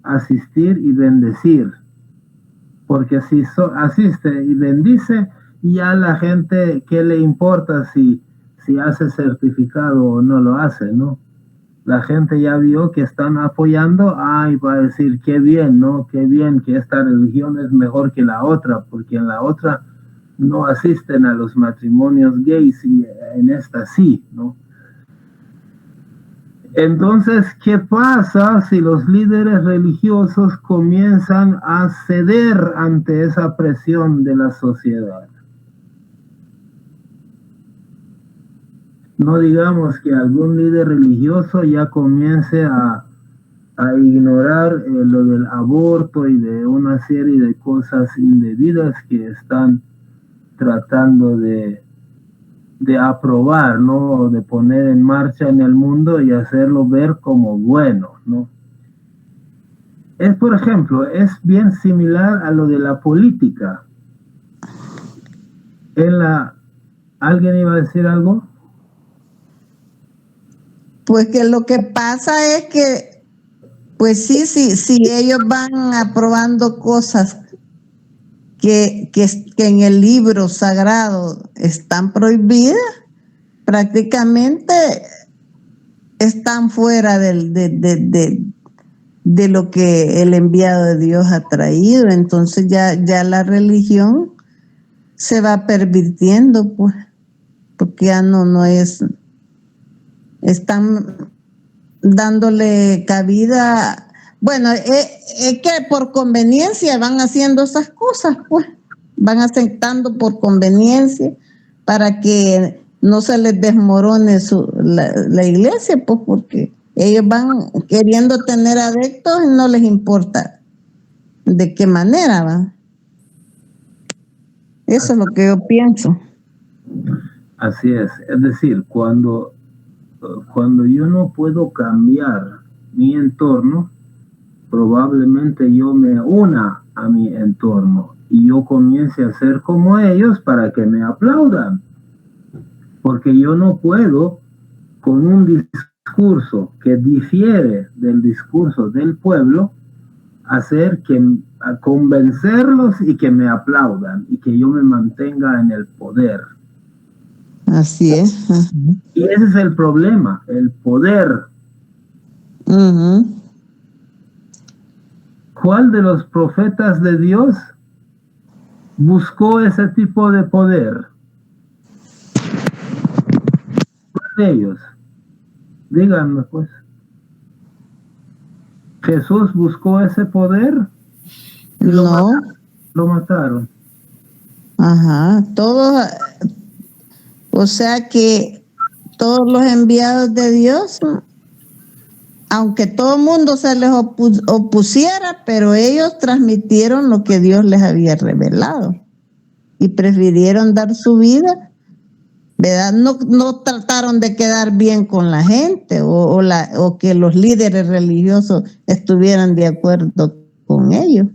asistir y bendecir. Porque si asiste y bendice, ya la gente, ¿qué le importa si hace certificado o no lo hace, no? La gente ya vio que están apoyando, va a decir, qué bien, ¿no? Qué bien que esta religión es mejor que la otra, porque en la otra no asisten a los matrimonios gays y en esta sí, ¿no? Entonces, ¿qué pasa si los líderes religiosos comienzan a ceder ante esa presión de la sociedad? No digamos que algún líder religioso ya comience a ignorar lo del aborto y de una serie de cosas indebidas que están tratando de aprobar, ¿no? De poner en marcha en el mundo y hacerlo ver como bueno, ¿no? Por ejemplo, es bien similar a lo de la política. ¿Alguien iba a decir algo? Pues que lo que pasa es que, pues sí, ellos van aprobando cosas que en el libro sagrado están prohibidas, prácticamente están fuera de lo que el enviado de Dios ha traído. Entonces ya la religión se va pervirtiendo, pues, porque ya no es, están dándole cabida. Bueno, es que por conveniencia van haciendo esas cosas, pues, van aceptando por conveniencia para que no se les desmorone la iglesia, pues, porque ellos van queriendo tener adeptos y no les importa de qué manera van. Eso es lo que yo pienso. Así es decir, cuando yo no puedo cambiar mi entorno, probablemente yo me una a mi entorno y yo comience a ser como ellos para que me aplaudan. Porque yo no puedo, con un discurso que difiere del discurso del pueblo, convencerlos y que me aplaudan y que yo me mantenga en el poder. Así es. Y ese es el problema, el poder. ¿Cuál de los profetas de Dios buscó ese tipo de poder? ¿Cuál de ellos? Díganme, pues. ¿Jesús buscó ese poder? No. Lo mataron. Ajá, todos, o sea que todos los enviados de Dios, aunque todo el mundo se les opusiera, pero ellos transmitieron lo que Dios les había revelado y prefirieron dar su vida, ¿verdad? No trataron de quedar bien con la gente o que los líderes religiosos estuvieran de acuerdo con ellos.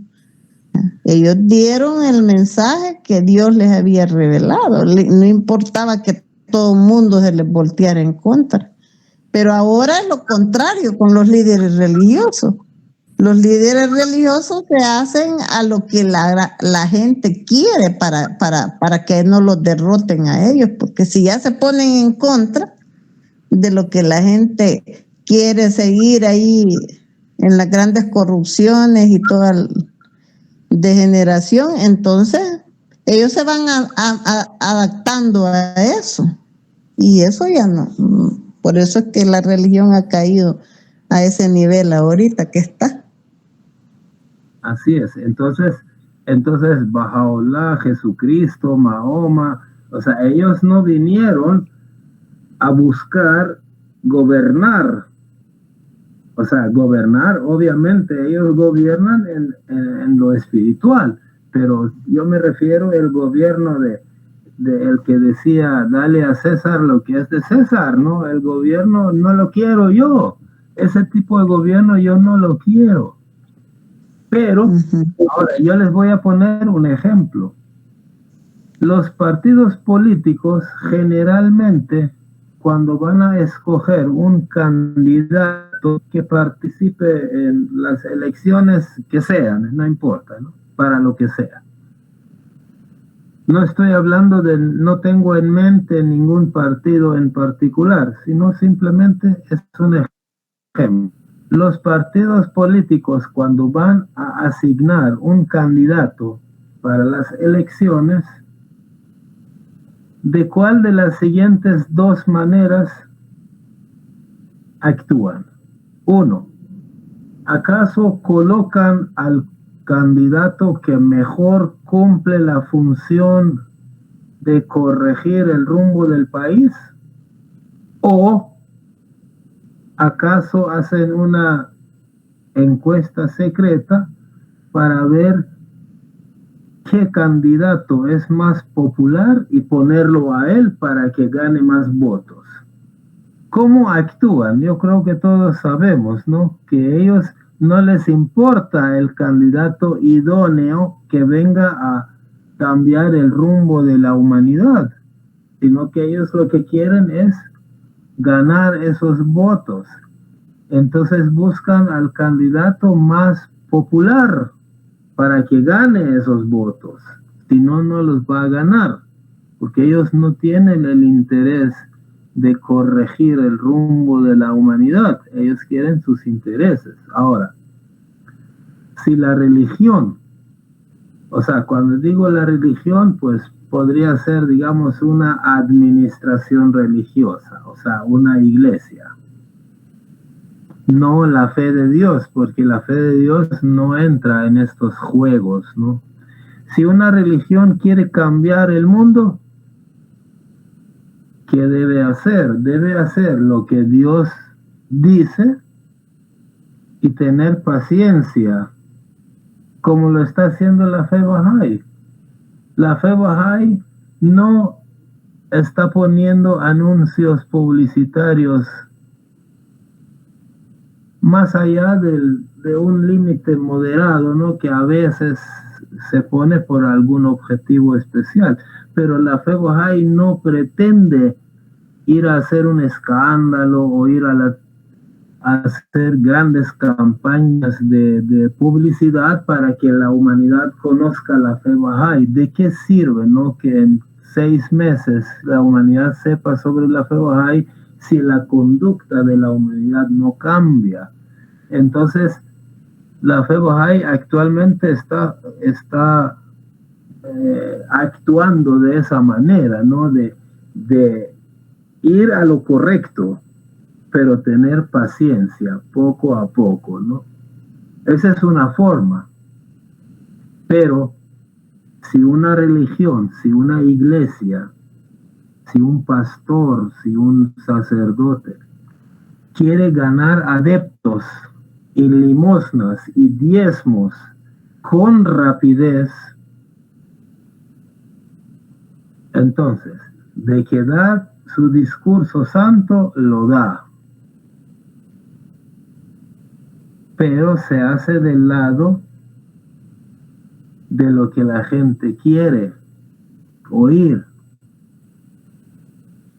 Ellos dieron el mensaje que Dios les había revelado. No importaba que todo el mundo se les volteara en contra. Pero ahora es lo contrario con los líderes religiosos. Los líderes religiosos se hacen a lo que la gente quiere para que no los derroten a ellos. Porque si ya se ponen en contra de lo que la gente quiere seguir ahí en las grandes corrupciones y toda degeneración, entonces ellos se van adaptando a eso y eso ya no. Por eso es que la religión ha caído a ese nivel ahorita que está. Así es. Entonces Bahá'u'lláh, Jesucristo, Mahoma, o sea, ellos no vinieron a buscar gobernar. O sea, gobernar, obviamente, ellos gobiernan en lo espiritual, pero yo me refiero al gobierno de el que decía, dale a César lo que es de César, ¿no? El gobierno no lo quiero yo. Ese tipo de gobierno yo no lo quiero. Pero, ahora, yo les voy a poner un ejemplo. Los partidos políticos generalmente, cuando van a escoger un candidato que participe en las elecciones que sean, no importa, ¿no? Para lo que sea. No estoy hablando no tengo en mente ningún partido en particular, sino simplemente es un ejemplo. Los partidos políticos, cuando van a asignar un candidato para las elecciones, ¿de cuál de las siguientes dos maneras actúan? 1. ¿Acaso colocan al candidato que mejor cumple la función de corregir el rumbo del país? ¿O acaso hacen una encuesta secreta para ver qué candidato es más popular y ponerlo a él para que gane más votos? ¿Cómo actúan? Yo creo que todos sabemos, ¿no? Que ellos no les importa el candidato idóneo que venga cambiar el rumbo de la humanidad, sino que ellos lo que quieren es ganar esos votos. Entonces buscan al candidato más popular para que gane esos votos. Si no, no los va a ganar, porque ellos no tienen el interés de corregir el rumbo de la humanidad. Ellos quieren sus intereses. Ahora, si la religión, o sea, cuando digo la religión, pues podría ser, digamos, una administración religiosa, o sea, una iglesia. No la fe de Dios, porque la fe de Dios no entra en estos juegos, ¿no? Si una religión quiere cambiar el mundo, ¿qué debe hacer? Debe hacer lo que Dios dice y tener paciencia, como lo está haciendo la fe Bahá'í. La fe Bahá'í no está poniendo anuncios publicitarios más allá de un límite moderado, ¿no? Que a veces se pone por algún objetivo especial, pero la fe Bahá'í no pretende ir a hacer un escándalo o ir a hacer grandes campañas de publicidad para que la humanidad conozca la fe Bahá'í. ¿De qué sirve, no, que en 6 meses la humanidad sepa sobre la fe Bahá'í si la conducta de la humanidad no cambia? Entonces, la fe Bahá'í actualmente está actuando de esa manera, ¿no? De ir a lo correcto, pero tener paciencia poco a poco, ¿no? Esa es una forma. Pero si una religión, si una iglesia, si un pastor, si un sacerdote quiere ganar adeptos y limosnas y diezmos con rapidez, entonces, de que da su discurso santo, lo da. Pero se hace del lado de lo que la gente quiere oír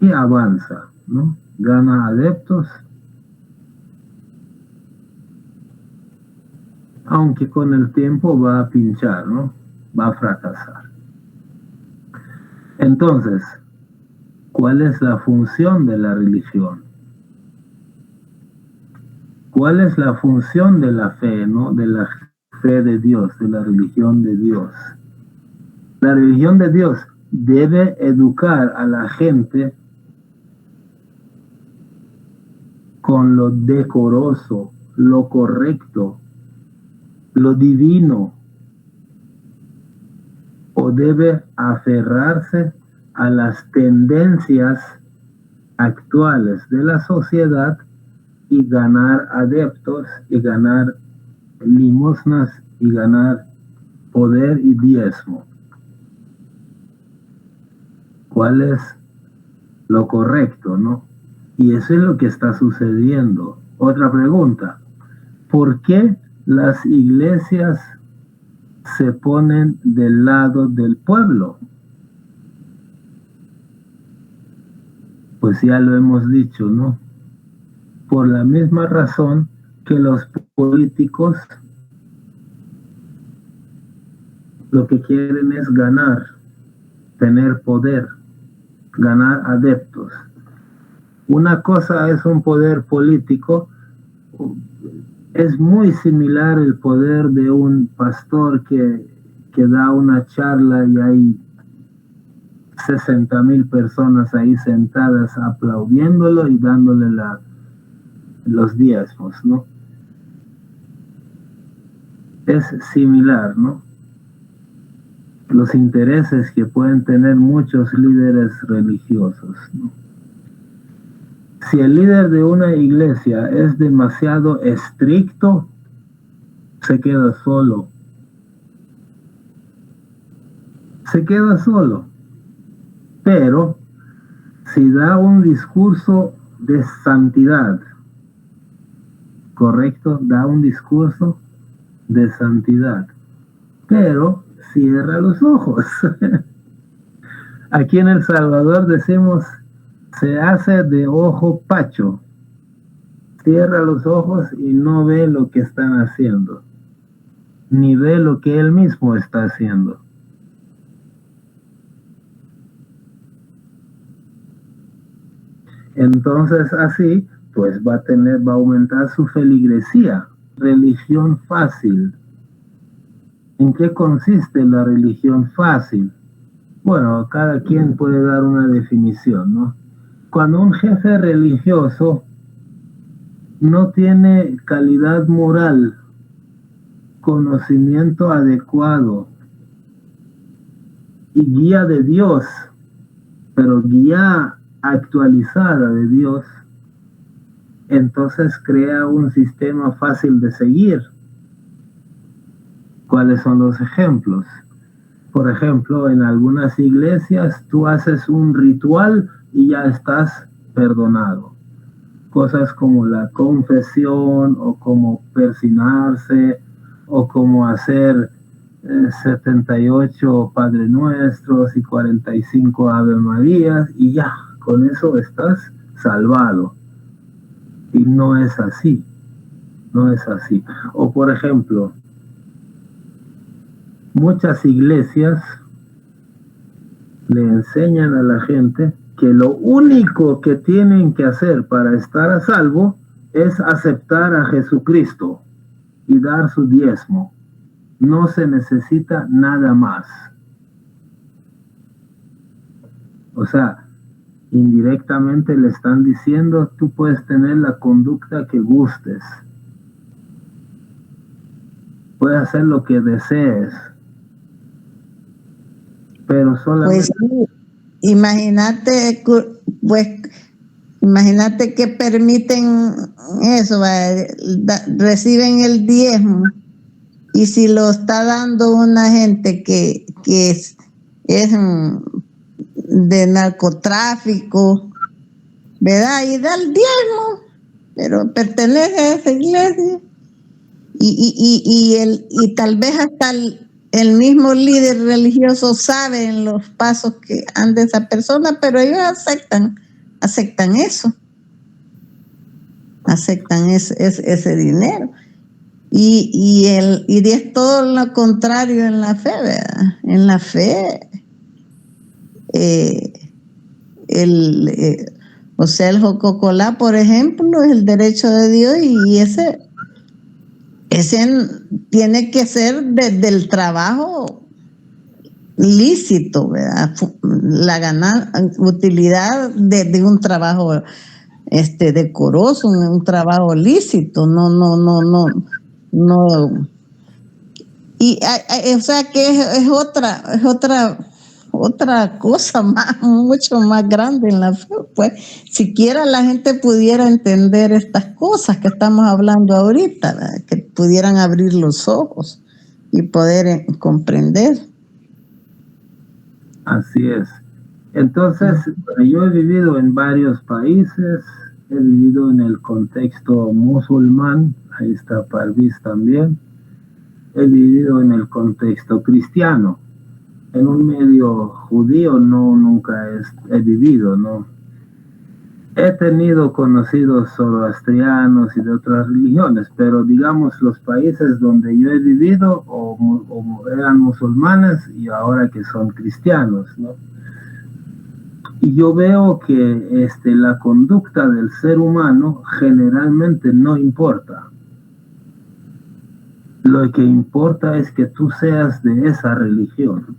y avanza, ¿no? Gana adeptos, aunque con el tiempo va a pinchar, ¿no? Va a fracasar. Entonces, ¿cuál es la función de la religión? ¿Cuál es la función de la fe, ¿no? De la fe de Dios, de la religión de Dios? La religión de Dios debe educar a la gente con lo decoroso, lo correcto, lo divino, o debe aferrarse a las tendencias actuales de la sociedad y ganar adeptos y ganar limosnas y ganar poder y diezmo. ¿Cuál es lo correcto, no? Y eso es lo que está sucediendo. Otra pregunta: ¿por qué las iglesias se ponen del lado del pueblo? Pues ya lo hemos dicho, ¿no? Por la misma razón que los políticos lo que quieren es ganar, tener poder, ganar adeptos. Una cosa es un poder político, es muy similar el poder de un pastor que da una charla y hay 60,000 personas ahí sentadas aplaudiéndolo y dándole los diezmos, ¿no? Es similar, ¿no? Los intereses que pueden tener muchos líderes religiosos, ¿no? Si el líder de una iglesia es demasiado estricto, se queda solo. Se queda solo. Pero si da un discurso de santidad, ¿correcto? Da un discurso de santidad. Pero cierra los ojos. Aquí en El Salvador decimos, se hace de ojo pacho. Cierra los ojos y no ve lo que están haciendo, ni ve lo que él mismo está haciendo. Entonces así, pues va a aumentar su feligresía, religión fácil. ¿En qué consiste la religión fácil? Bueno, cada quien puede dar una definición, ¿no? Cuando un jefe religioso no tiene calidad moral, conocimiento adecuado y guía de Dios, pero guía actualizada de Dios, entonces crea un sistema fácil de seguir. ¿Cuáles son los ejemplos? Por ejemplo, en algunas iglesias tú haces un ritual y ya estás perdonado. Cosas como la confesión, o como persignarse, o como hacer 78 Padre Nuestros y 45 Ave Marías, y ya, con eso estás salvado. Y no es así, no es así. O por ejemplo, muchas iglesias le enseñan a la gente que lo único que tienen que hacer para estar a salvo es aceptar a Jesucristo y dar su diezmo. No se necesita nada más. O sea, indirectamente le están diciendo, tú puedes tener la conducta que gustes. Puedes hacer lo que desees. Pero solamente... Pues imagínate, pues, imagínate que permiten eso, reciben el diezmo, y si lo está dando una gente que es de narcotráfico, ¿verdad? Y da el diezmo, pero pertenece a esa iglesia, y tal vez hasta el mismo líder religioso sabe en los pasos que anda esa persona, pero ellos aceptan eso, aceptan ese dinero. Y es todo lo contrario en la fe, ¿verdad? En la fe, o sea, el jococolá, por ejemplo, es el derecho de Dios, y ese tiene que ser desde el trabajo lícito, ¿verdad? La utilidad de un trabajo decoroso, un trabajo lícito, no. Y o sea que es otra cosa mucho más grande en la fe. Pues siquiera la gente pudiera entender estas cosas que estamos hablando ahorita, ¿verdad? Que pudieran abrir los ojos y poder comprender. Así es. Entonces, yo he vivido en varios países, he vivido en el contexto musulmán, ahí está Parviz también, he vivido en el contexto cristiano. En un medio judío nunca he vivido, ¿no? He tenido conocidos zoroastrianos y de otras religiones, pero digamos los países donde yo he vivido o eran musulmanes y ahora que son cristianos, ¿no? Y yo veo que la conducta del ser humano generalmente no importa. Lo que importa es que tú seas de esa religión.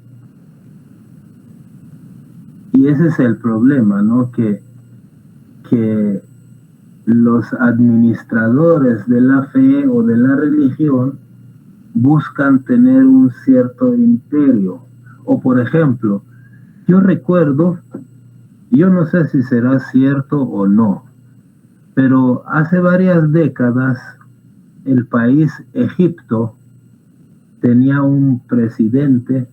Y ese es el problema, ¿no? Que los administradores de la fe o de la religión buscan tener un cierto imperio. O por ejemplo, yo recuerdo, yo no sé si será cierto o no, pero hace varias décadas el país Egipto tenía un presidente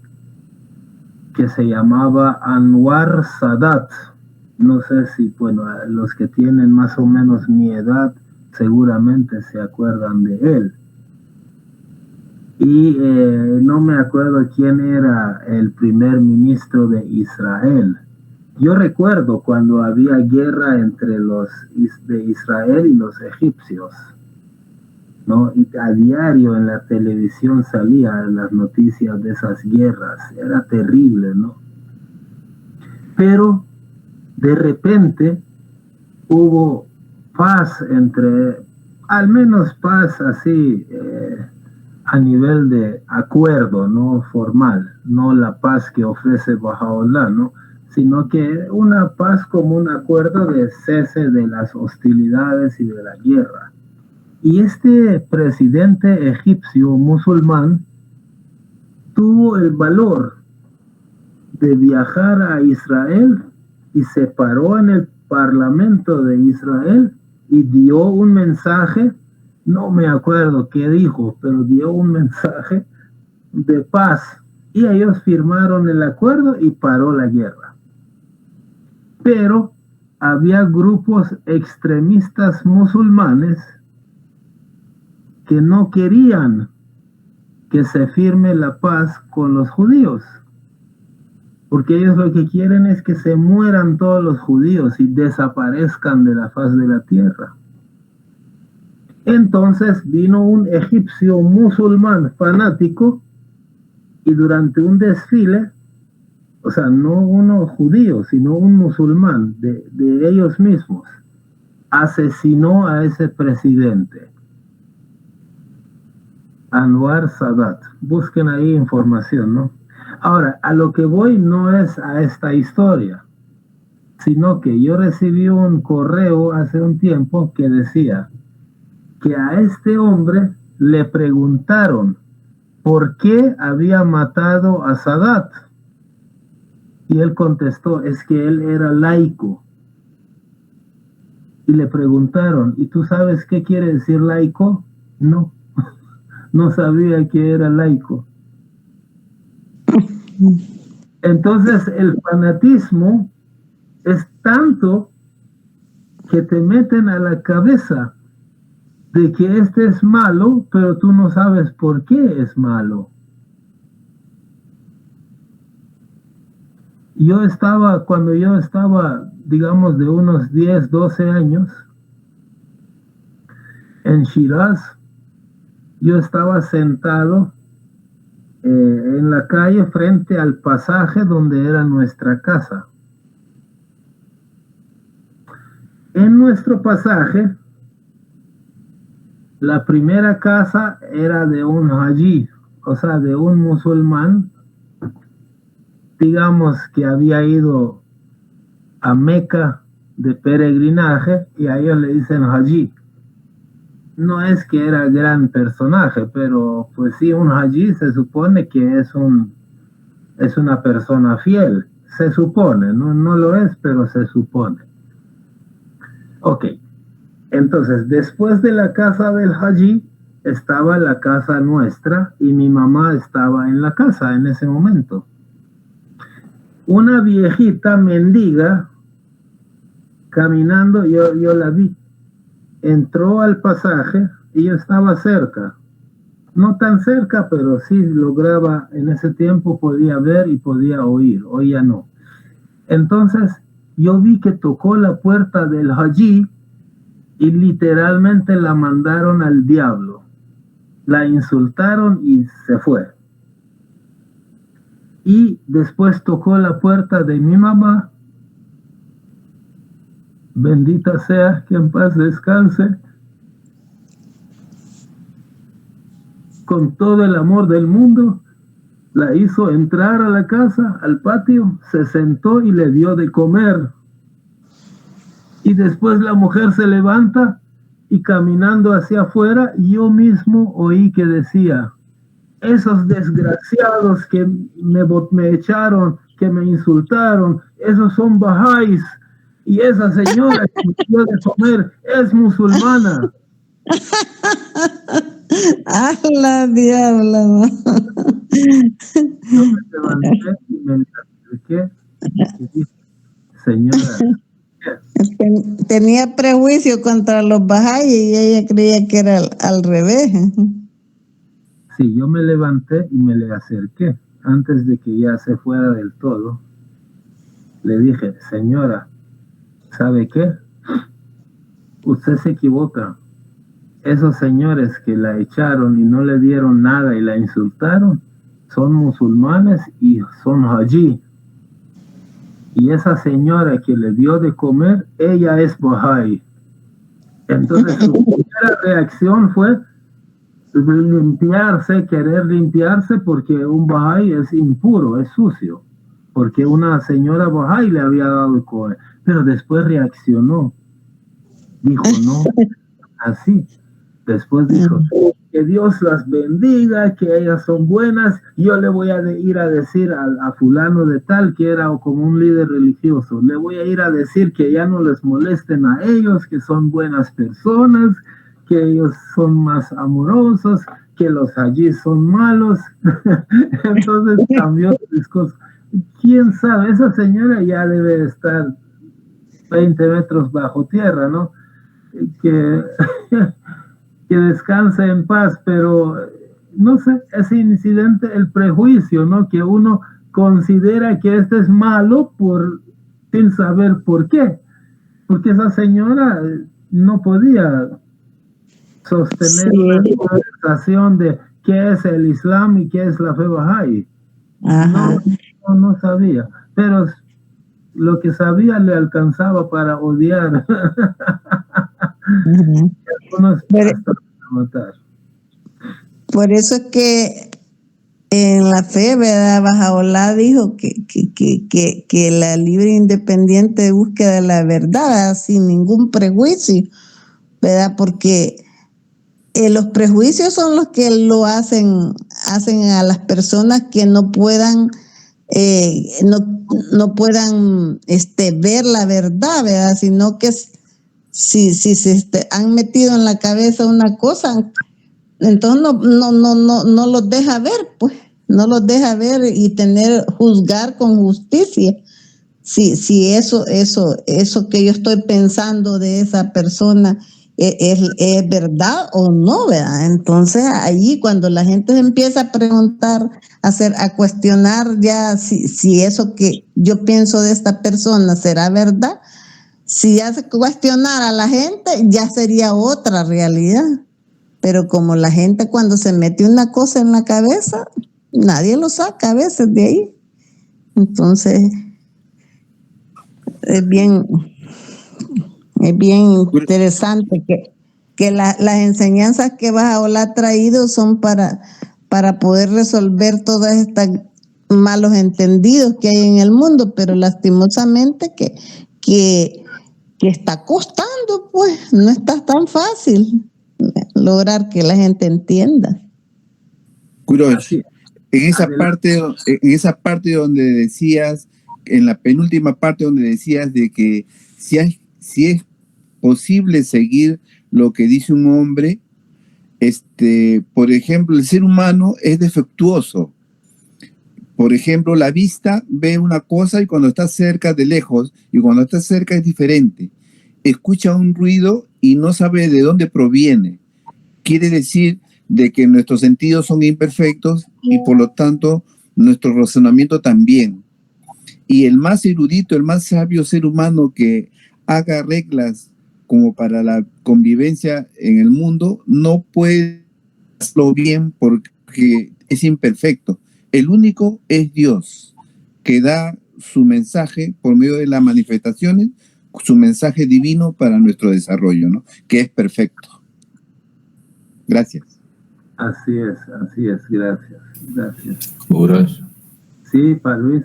que se llamaba Anwar Sadat. No sé si, bueno, los que tienen más o menos mi edad seguramente se acuerdan de él. Y no me acuerdo quién era el primer ministro de Israel. Yo recuerdo cuando había guerra entre los de Israel y los egipcios, ¿no? Y a diario en la televisión salían las noticias de esas guerras. Era terrible, ¿no? Pero de repente hubo paz al menos paz así, a nivel de acuerdo, no formal, no la paz que ofrece Baha'u'lláh, ¿no? Sino que una paz como un acuerdo de cese de las hostilidades y de la guerra. Y este presidente egipcio musulmán tuvo el valor de viajar a Israel y se paró en el parlamento de Israel y dio un mensaje, no me acuerdo qué dijo, pero dio un mensaje de paz y ellos firmaron el acuerdo y paró la guerra. Pero había grupos extremistas musulmanes que no querían que se firme la paz con los judíos, porque ellos lo que quieren es que se mueran todos los judíos y desaparezcan de la faz de la tierra. Entonces vino un egipcio musulmán fanático y durante un desfile, o sea, no uno judío, sino un musulmán de ellos mismos, asesinó a ese presidente, Anwar Sadat. Busquen ahí información, ¿no? Ahora, a lo que voy no es a esta historia, sino que yo recibí un correo hace un tiempo que decía que a este hombre le preguntaron por qué había matado a Sadat. Y él contestó, es que él era laico. Y le preguntaron, ¿y tú sabes qué quiere decir laico? No, no sabía que era laico. Entonces el fanatismo es tanto que te meten a la cabeza de que este es malo, pero tú no sabes por qué es malo. Cuando yo estaba, digamos, de unos 10, 12 años, en Shiraz, yo estaba sentado en la calle frente al pasaje donde era nuestra casa. En nuestro pasaje, la primera casa era de un hají, o sea, de un musulmán, digamos que había ido a Meca de peregrinaje y a ellos le dicen hají. No es que era gran personaje, pero pues sí, un hají se supone que es una persona fiel. Se supone, no lo es, pero se supone. Ok, entonces después de la casa del hají estaba la casa nuestra y mi mamá estaba en la casa en ese momento. Una viejita mendiga caminando, yo la vi. Entró al pasaje y yo estaba cerca. No tan cerca, pero sí lograba, en ese tiempo podía ver y podía oír. Hoy ya no. Entonces yo vi que tocó la puerta del hají y literalmente la mandaron al diablo. La insultaron y se fue. Y después tocó la puerta de mi mamá. Bendita sea, que en paz descanse. Con todo el amor del mundo, la hizo entrar a la casa, al patio, se sentó y le dio de comer. Y después la mujer se levanta y caminando hacia afuera, yo mismo oí que decía, esos desgraciados que me echaron, que me insultaron, esos son bahá'ís. Y esa señora que me dio de comer es musulmana. ¡A la diabla! Yo me levanté y me acerqué y dije, señora. Tenía prejuicio contra los bahá'ís y ella creía que era al revés. Sí, yo me levanté y me le acerqué. Antes de que ya se fuera del todo, le dije, señora, ¿sabe qué? Usted se equivoca. Esos señores que la echaron y no le dieron nada y la insultaron, son musulmanes y son hají. Y esa señora que le dio de comer, ella es Bahá'í. Entonces su primera reacción fue querer limpiarse porque un Bahá'í es impuro, es sucio. Porque una señora Bahá'í le había dado de comer. Pero después reaccionó. Dijo, no, así. Después dijo, que Dios las bendiga, que ellas son buenas. Yo le voy a ir a decir a fulano de tal, que era como un líder religioso, le voy a ir a decir que ya no les molesten a ellos, que son buenas personas, que ellos son más amorosos, que los allí son malos. Entonces cambió el discurso. ¿Quién sabe? Esa señora ya debe estar 20 metros bajo tierra, ¿no? Que descanse en paz, pero no sé, ese incidente, el prejuicio, ¿no? Que uno considera que este es malo sin saber por qué, porque esa señora no podía sostener una conversación de qué es el Islam y qué es la fe Bahá'í. No sabía, pero lo que sabía le alcanzaba para odiar. Por eso es que en la fe, ¿verdad? Bahá'u'lláh dijo que la libre e independiente búsqueda de la verdad, ¿verdad? Sin ningún prejuicio, ¿verdad? Porque los prejuicios son los que lo hacen a las personas que no puedan no puedan ver la verdad, ¿verdad? Sino que si se han metido en la cabeza una cosa, entonces no los deja ver, pues, no los deja ver y juzgar con justicia. Si eso que yo estoy pensando de esa persona es verdad o no, ¿verdad? Entonces allí cuando la gente se empieza a preguntar, a cuestionar ya si eso que yo pienso de esta persona será verdad, si hace cuestionar a la gente ya sería otra realidad. Pero como la gente cuando se mete una cosa en la cabeza, nadie lo saca a veces de ahí. Entonces es bien interesante que las enseñanzas que Bahá'u'lláh ha traído son para poder resolver todos estos malos entendidos que hay en el mundo, pero lastimosamente que está costando, pues, no está tan fácil lograr que la gente entienda. Kurosh, en esa parte donde decías, en la penúltima parte donde decías de que si es posible seguir lo que dice un hombre, por ejemplo, el ser humano es defectuoso. Por ejemplo, la vista ve una cosa y cuando está cerca de lejos, y cuando está cerca es diferente. Escucha un ruido y no sabe de dónde proviene. Quiere decir de que nuestros sentidos son imperfectos y por lo tanto nuestro razonamiento también. Y el más erudito, el más sabio ser humano que haga reglas como para la convivencia en el mundo, no puede hacerlo bien porque es imperfecto. El único es Dios, que da su mensaje por medio de las manifestaciones, su mensaje divino para nuestro desarrollo, ¿no? Que es perfecto. Gracias. Así es, gracias. ¿Juras? Sí, para Luis.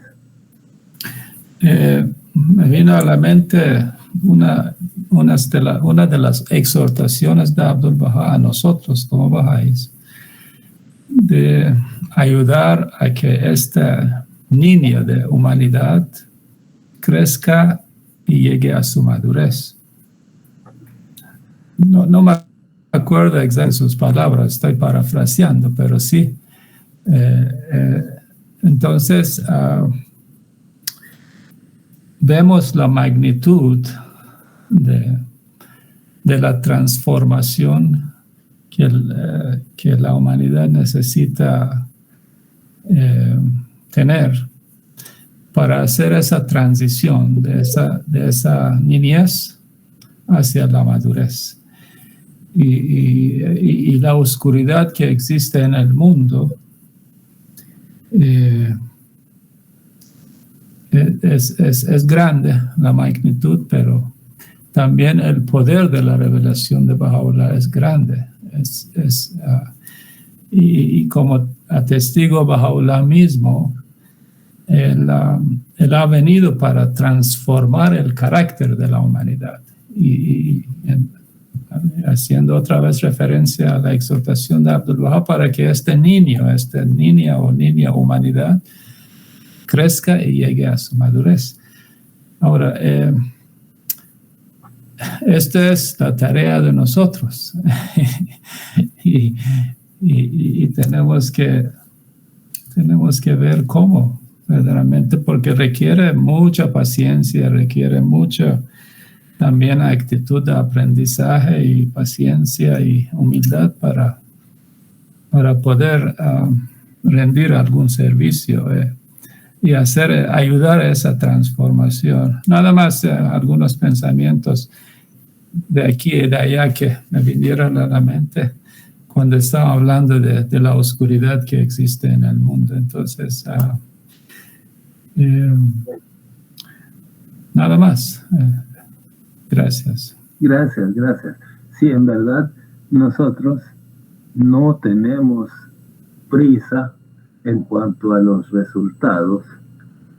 Me vino a la mente una de las exhortaciones de Abdul Bahá a nosotros como Bahá'ís, de ayudar a que esta niña de humanidad crezca y llegue a su madurez. No me acuerdo exactamente sus palabras, estoy parafraseando, pero sí. Entonces, vemos la magnitud de la transformación que la humanidad necesita tener para hacer esa transición de esa niñez hacia la madurez. Y la oscuridad que existe en el mundo es grande, la magnitud, pero también el poder de la revelación de Baha'u'lláh es grande. Y como atestigo Baha'u'lláh mismo, él ha venido para transformar el carácter de la humanidad. Haciendo otra vez referencia a la exhortación de Abdul Wahab para que esta niña o niña humanidad crezca y llegue a su madurez. Ahora, esta es la tarea de nosotros y tenemos que ver cómo verdaderamente, porque requiere mucha paciencia, requiere mucha también actitud de aprendizaje y paciencia y humildad para poder rendir algún servicio y ayudar a esa transformación. Nada más algunos pensamientos de aquí y de allá que me vinieron a la mente cuando estaba hablando de la oscuridad que existe en el mundo. Entonces, nada más. Gracias. Gracias. Sí, en verdad, nosotros no tenemos prisa en cuanto a los resultados,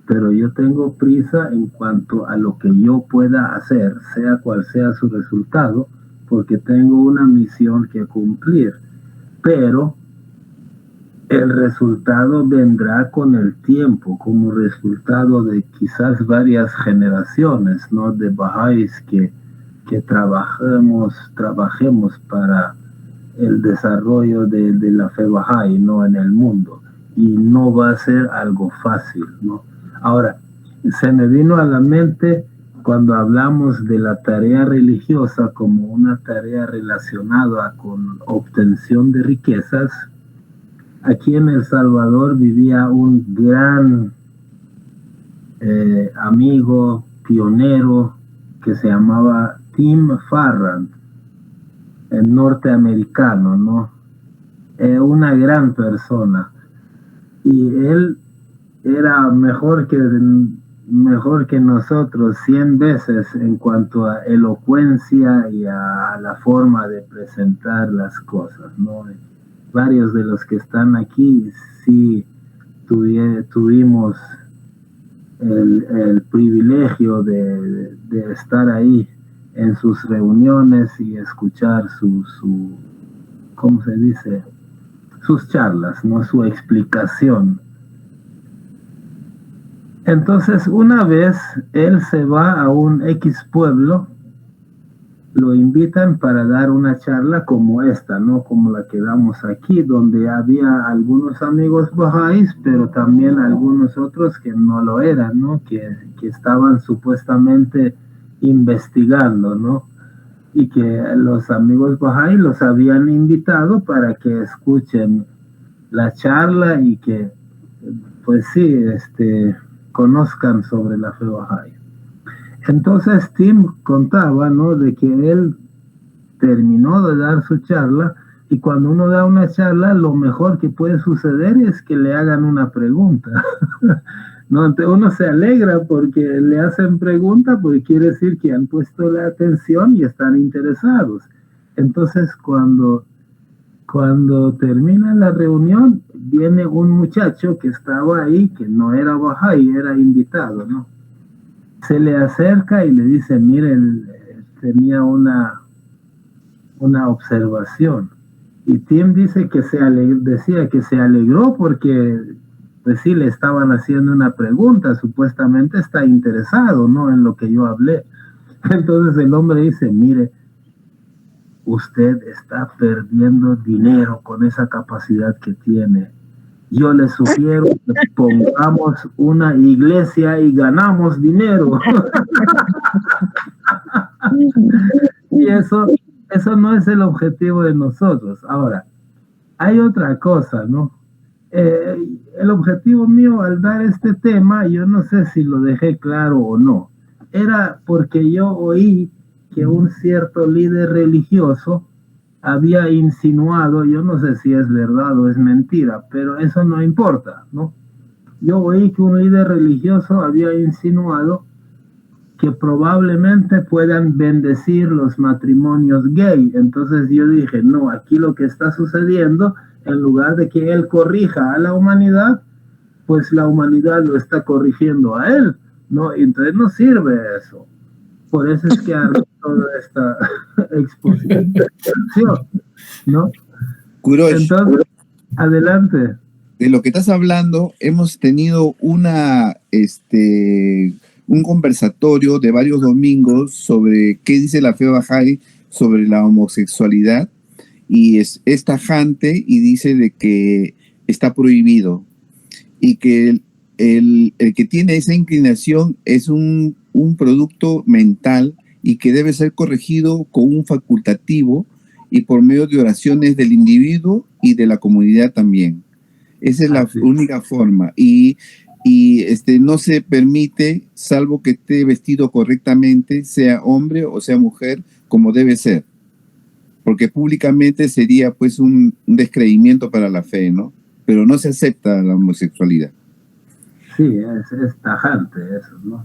pero yo tengo prisa en cuanto a lo que yo pueda hacer, sea cual sea su resultado, porque tengo una misión que cumplir. Pero el resultado vendrá con el tiempo, como resultado de quizás varias generaciones, ¿no?, de Bahá'ís que trabajemos para el desarrollo de la fe Bahá'í, ¿no?, en el mundo. Y no va a ser algo fácil, ¿no? Ahora, se me vino a la mente cuando hablamos de la tarea religiosa como una tarea relacionada con obtención de riquezas. Aquí en El Salvador vivía un gran amigo, pionero, que se llamaba Tim Farrand, el norteamericano, ¿no? Una gran persona. Y él era mejor que nosotros 100 veces en cuanto a elocuencia y a la forma de presentar las cosas, ¿no? Varios de los que están aquí sí tuvimos el privilegio de estar ahí en sus reuniones y escuchar ¿cómo se dice?, sus charlas, ¿no?, su explicación. Entonces, una vez él se va a un X pueblo, lo invitan para dar una charla como esta, ¿no?, como la que damos aquí, donde había algunos amigos bahá'ís, pero también algunos otros que no lo eran, ¿no?, que estaban supuestamente investigando, ¿no?, y que los amigos bahá'í los habían invitado para que escuchen la charla y que, pues sí, conozcan sobre la fe bahá'í. Entonces Tim contaba, ¿no?, de que él terminó de dar su charla, y cuando uno da una charla, lo mejor que puede suceder es que le hagan una pregunta. No, uno se alegra porque le hacen pregunta, porque quiere decir que han puesto la atención y están interesados. Entonces, cuando termina la reunión, viene un muchacho que estaba ahí, que no era bahá'í, era invitado, ¿no? Se le acerca y le dice, miren, tenía una observación. Y Tim dice que decía que se alegró porque, pues sí, le estaban haciendo una pregunta, supuestamente está interesado, ¿no?, en lo que yo hablé. Entonces el hombre dice, mire, usted está perdiendo dinero con esa capacidad que tiene. Yo le sugiero que pongamos una iglesia y ganamos dinero. Y eso Eso no es el objetivo de nosotros. Ahora, hay otra cosa, ¿no? El objetivo mío al dar este tema, yo no sé si lo dejé claro o no, era porque yo oí que un cierto líder religioso había insinuado, yo no sé si es verdad o es mentira, pero eso no importa, ¿no? Yo oí que un líder religioso había insinuado que probablemente puedan bendecir los matrimonios gay. Entonces yo dije, no, aquí lo que está sucediendo, en lugar de que él corrija a la humanidad, pues la humanidad lo está corrigiendo a él, ¿no? Y entonces no sirve eso. Por eso es que armé toda esta exposición, ¿no? Kurosh, Entonces, adelante. de lo que estás hablando, hemos tenido un conversatorio de varios domingos sobre qué dice la fe Bahá'í sobre la homosexualidad, y es tajante y dice de que está prohibido, y que el que tiene esa inclinación es un producto mental y que debe ser corregido con un facultativo y por medio de oraciones del individuo y de la comunidad también. Esa es la única forma. Y no se permite, salvo que esté vestido correctamente, sea hombre o sea mujer, como debe ser. Porque públicamente sería pues un descreimiento para la fe, ¿no? Pero no se acepta la homosexualidad. Sí, es tajante eso, ¿no?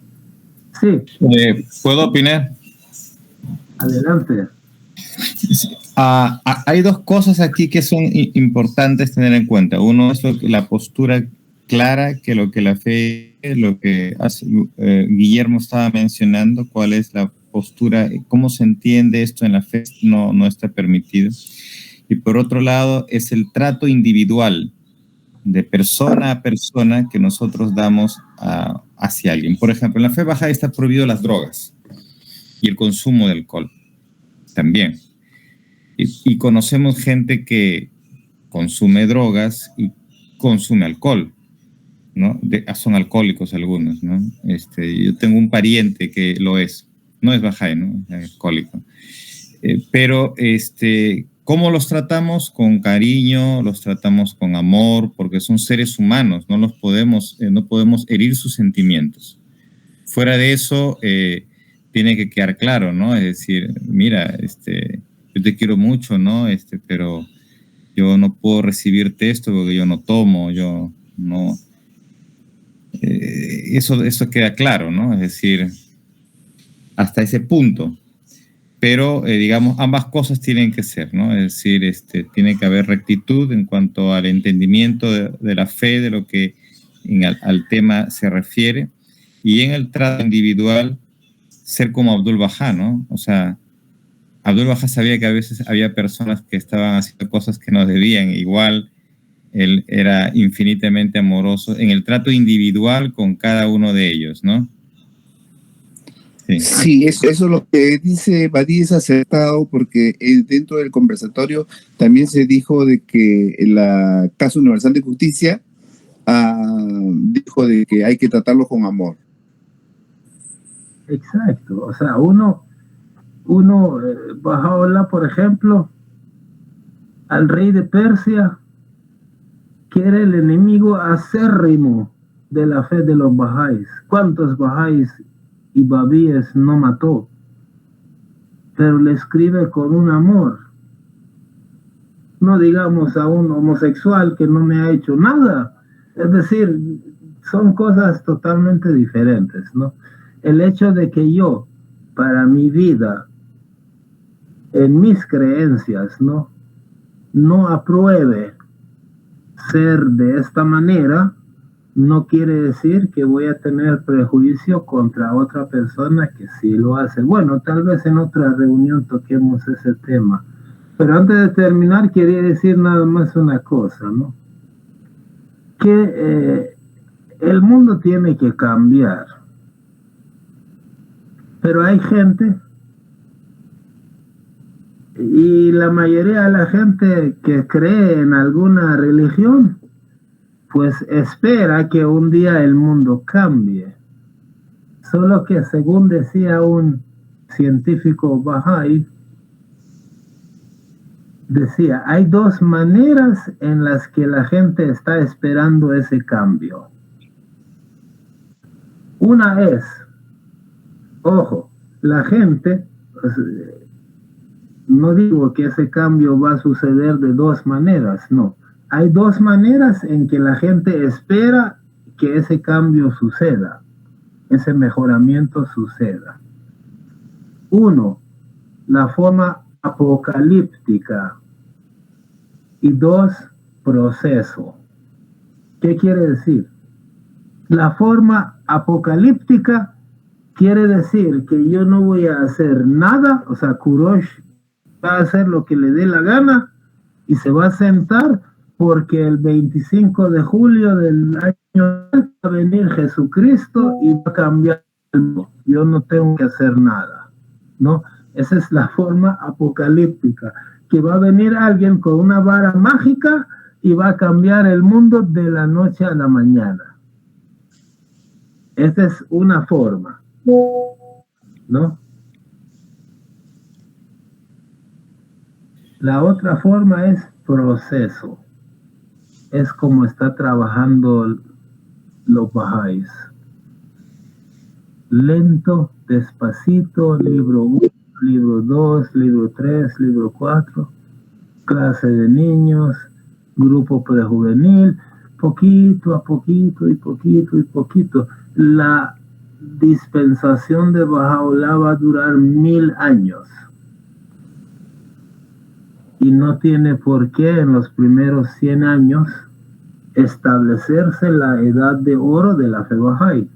Sí. ¿Puedo opinar? Adelante. Hay dos cosas aquí que son importantes tener en cuenta. Uno es la postura clara, que lo que la fe, lo que Guillermo estaba mencionando, cuál es la postura, cómo se entiende esto en la fe, no está permitido. Y por otro lado, es el trato individual de persona a persona que nosotros damos hacia alguien. Por ejemplo, en la fe Bahá'í está prohibido las drogas y el consumo de alcohol también. Y conocemos gente que consume drogas y consume alcohol, ¿no? Son alcohólicos algunos, ¿no? Yo tengo un pariente que lo es, no es Bahá'í, ¿no? Es alcohólico. Pero ¿cómo los tratamos? Con cariño, los tratamos con amor, porque son seres humanos, no podemos herir sus sentimientos. Fuera de eso, tiene que quedar claro, ¿no? Es decir, mira, yo te quiero mucho, ¿no? Pero yo no puedo recibirte esto porque yo no tomo, yo no... eso queda claro, ¿no? Es decir, hasta ese punto. Pero, digamos, ambas cosas tienen que ser, ¿no? Es decir, tiene que haber rectitud en cuanto al entendimiento de la fe, de lo que al tema se refiere, y en el trato individual, ser como Abdul Bahá, ¿no? O sea, Abdul Bahá sabía que a veces había personas que estaban haciendo cosas que no debían, igual él era infinitamente amoroso en el trato individual con cada uno de ellos, ¿no? Sí, eso es lo que dice Badí, es acertado, porque dentro del conversatorio también se dijo de que la Casa Universal de Justicia dijo de que hay que tratarlo con amor. Exacto, o sea, uno Bahá'u'lláh, por ejemplo, al rey de Persia, que era el enemigo acérrimo de la fe de los bahá'ís. ¿Cuántos bahá'ís y babíes no mató? Pero le escribe con un amor. No digamos a un homosexual que no me ha hecho nada. Es decir, son cosas totalmente diferentes, ¿no? El hecho de que yo, para mi vida, en mis creencias, no apruebe ser de esta manera, no quiere decir que voy a tener prejuicio contra otra persona que sí lo hace. Bueno, tal vez en otra reunión toquemos ese tema. Pero antes de terminar, quería decir nada más una cosa, ¿no? Que el mundo tiene que cambiar. Pero hay gente, y la mayoría de la gente que cree en alguna religión, pues espera que un día el mundo cambie. Solo que, según decía un científico bahá'í, decía, hay dos maneras en las que la gente está esperando ese cambio. Una es, ojo, la gente, pues, no digo que ese cambio va a suceder de dos maneras, no. Hay dos maneras en que la gente espera que ese cambio suceda, ese mejoramiento suceda. Uno, la forma apocalíptica, y dos, proceso. ¿Qué quiere decir? La forma apocalíptica quiere decir que yo no voy a hacer nada, o sea, Kurosh va a hacer lo que le dé la gana y se va a sentar porque el 25 de julio del año va a venir Jesucristo y va a cambiar el mundo. Yo no tengo que hacer nada, ¿no? Esa es la forma apocalíptica, que va a venir alguien con una vara mágica y va a cambiar el mundo de la noche a la mañana. Esa es una forma, ¿no? La otra forma es proceso. Es como está trabajando los bahá'ís. Lento, despacito, libro 1, libro 2, libro 3, libro 4, clase de niños, grupo prejuvenil, poquito a poquito y poquito y poquito. La dispensación de Baha'u'lláh va a durar 1000 años. Y no tiene por qué en los primeros 100 años establecerse la edad de oro de la fe Bahá'í.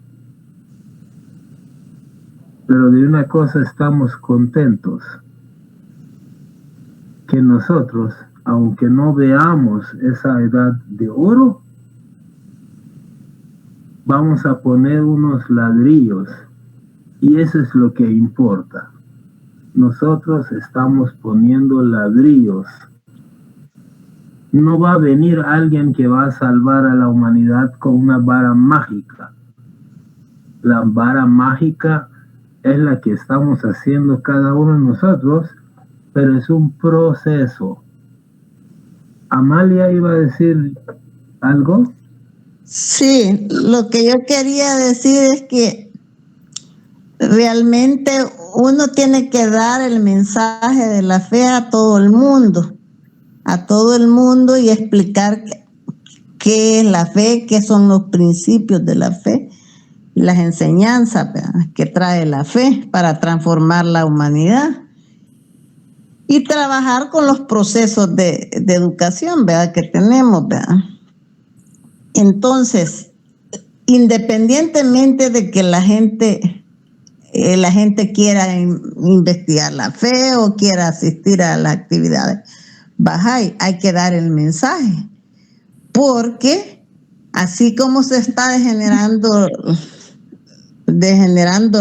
Pero de una cosa estamos contentos, que nosotros, aunque no veamos esa edad de oro, vamos a poner unos ladrillos, y eso es lo que importa. Nosotros estamos poniendo ladrillos. No va a venir alguien que va a salvar a la humanidad con una vara mágica. La vara mágica es la que estamos haciendo cada uno de nosotros, pero es un proceso. Amalia iba a decir algo. Sí, lo que yo quería decir es que realmente uno tiene que dar el mensaje de la fe a todo el mundo y explicar qué es la fe, qué son los principios de la fe y las enseñanzas, ¿verdad?, que trae la fe para transformar la humanidad y trabajar con los procesos de educación, ¿verdad?, que tenemos, ¿verdad? Entonces, independientemente de que la gente quiera investigar la fe o quiera asistir a las actividades Bahá'í, hay que dar el mensaje, porque así como se está degenerando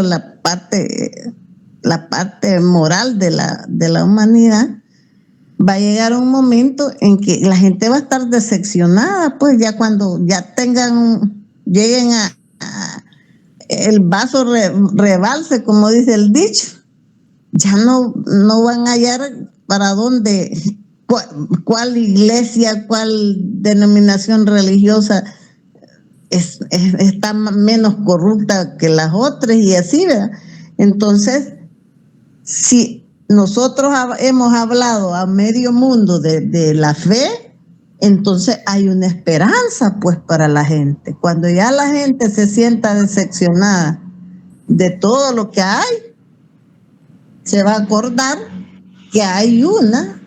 la parte moral de la humanidad, va a llegar un momento en que la gente va a estar decepcionada, pues ya cuando ya lleguen a el vaso rebalse, como dice el dicho, ya no van a hallar para dónde, cuál iglesia, cuál denominación religiosa está menos corrupta que las otras y así, ¿verdad? Entonces, si nosotros hemos hablado a medio mundo de la fe, entonces hay una esperanza pues para la gente. Cuando ya la gente se sienta decepcionada de todo lo que hay, se va a acordar que hay una,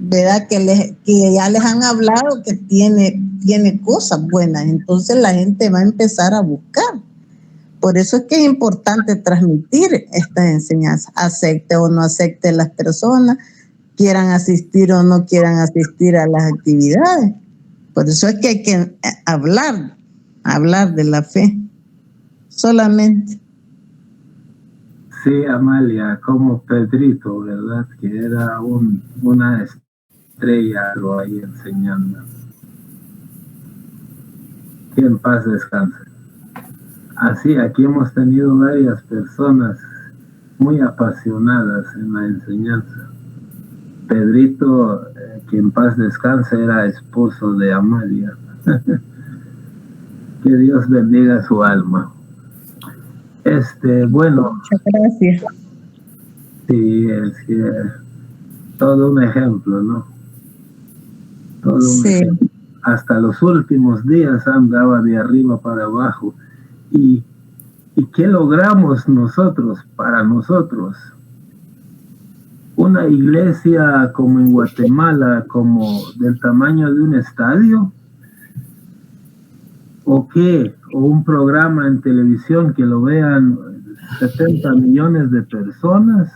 ¿verdad?, que ya les han hablado que tiene cosas buenas. Entonces la gente va a empezar a buscar. Por eso es que es importante transmitir estas enseñanzas, acepte o no acepte las personas, quieran asistir o no quieran asistir a las actividades. Por eso es que hay que hablar de la fe, solamente. Sí, Amalia, como Pedrito, ¿verdad? Que era una estrella lo ahí enseñando. Que en paz descanse. Así, aquí hemos tenido varias personas muy apasionadas en la enseñanza. Pedrito, que en paz descanse, era esposo de Amalia. Que Dios bendiga su alma. Bueno, Muchas gracias. sí, es que todo un ejemplo, ¿no? Todo un ejemplo. Hasta los últimos días andaba de arriba para abajo. ¿Y qué logramos nosotros para nosotros? Una iglesia como en Guatemala, como del tamaño de un estadio, ¿o qué? O un programa en televisión que lo vean 70 millones de personas.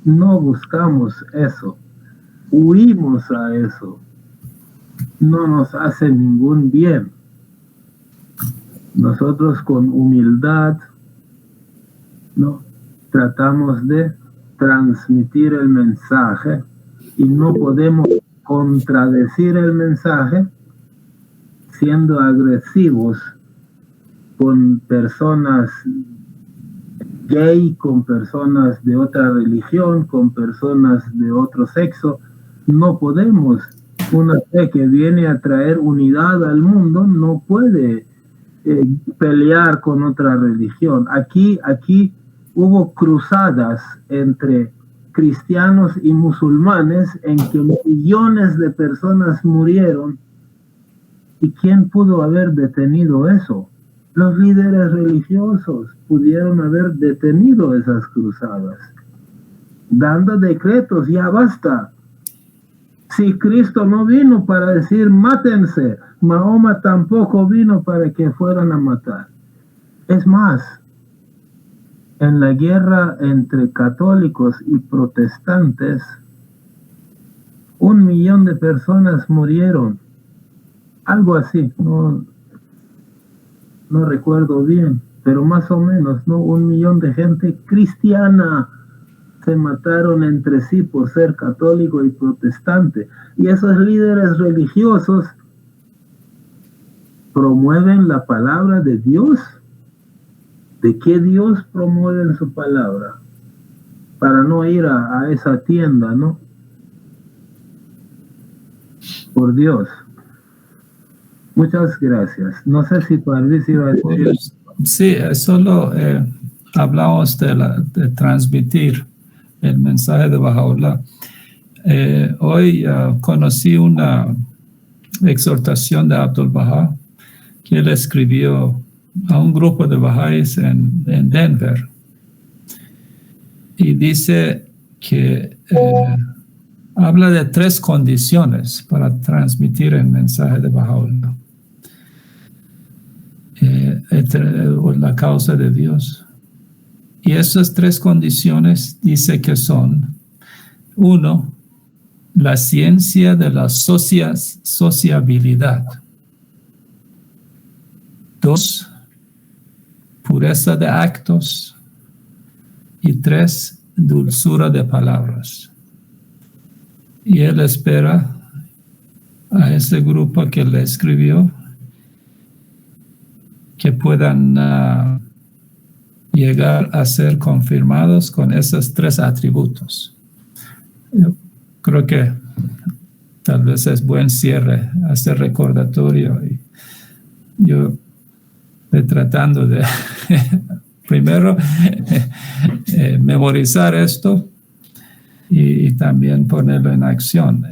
No buscamos eso, huimos a eso. No nos hace ningún bien. Nosotros con humildad, ¿no?, tratamos de transmitir el mensaje y no podemos contradecir el mensaje siendo agresivos con personas gay, con personas de otra religión, con personas de otro sexo. No podemos. Una fe que viene a traer unidad al mundo no puede pelear con otra religión. Aquí hubo cruzadas entre cristianos y musulmanes en que millones de personas murieron. ¿Y quién pudo haber detenido eso? Los líderes religiosos pudieron haber detenido esas cruzadas, dando decretos: ya basta. Si Cristo no vino para decir mátense, Mahoma tampoco vino para que fueran a matar. Es más, en la guerra entre católicos y protestantes, 1 millón de personas murieron. Algo así, no recuerdo bien, pero más o menos, ¿no? 1 millón de gente cristiana se mataron entre sí por ser católico y protestante. Y esos líderes religiosos promueven la palabra de Dios. ¿De qué Dios promueven su palabra? Para no ir a esa tienda, ¿no? Por Dios. Muchas gracias. No sé si Parvis iba a decir. Sí, solo hablamos de transmitir el mensaje de Bahá'u'lláh. Hoy conocí una exhortación de Abdul Bahá que él escribió a un grupo de Bahá'ís en Denver. Y dice que habla de 3 condiciones para transmitir el mensaje de Bahá'u'lláh. La causa de Dios. Y esas 3 condiciones dice que son: 1, la ciencia de la sociabilidad; 2, pureza de actos; y 3, dulzura de palabras. Y él espera a ese grupo que le escribió que puedan llegar a ser confirmados con esos 3 atributos. Yo creo que tal vez es buen cierre, hacer recordatorio. Y yo estoy tratando de primero memorizar esto y también ponerlo en acción.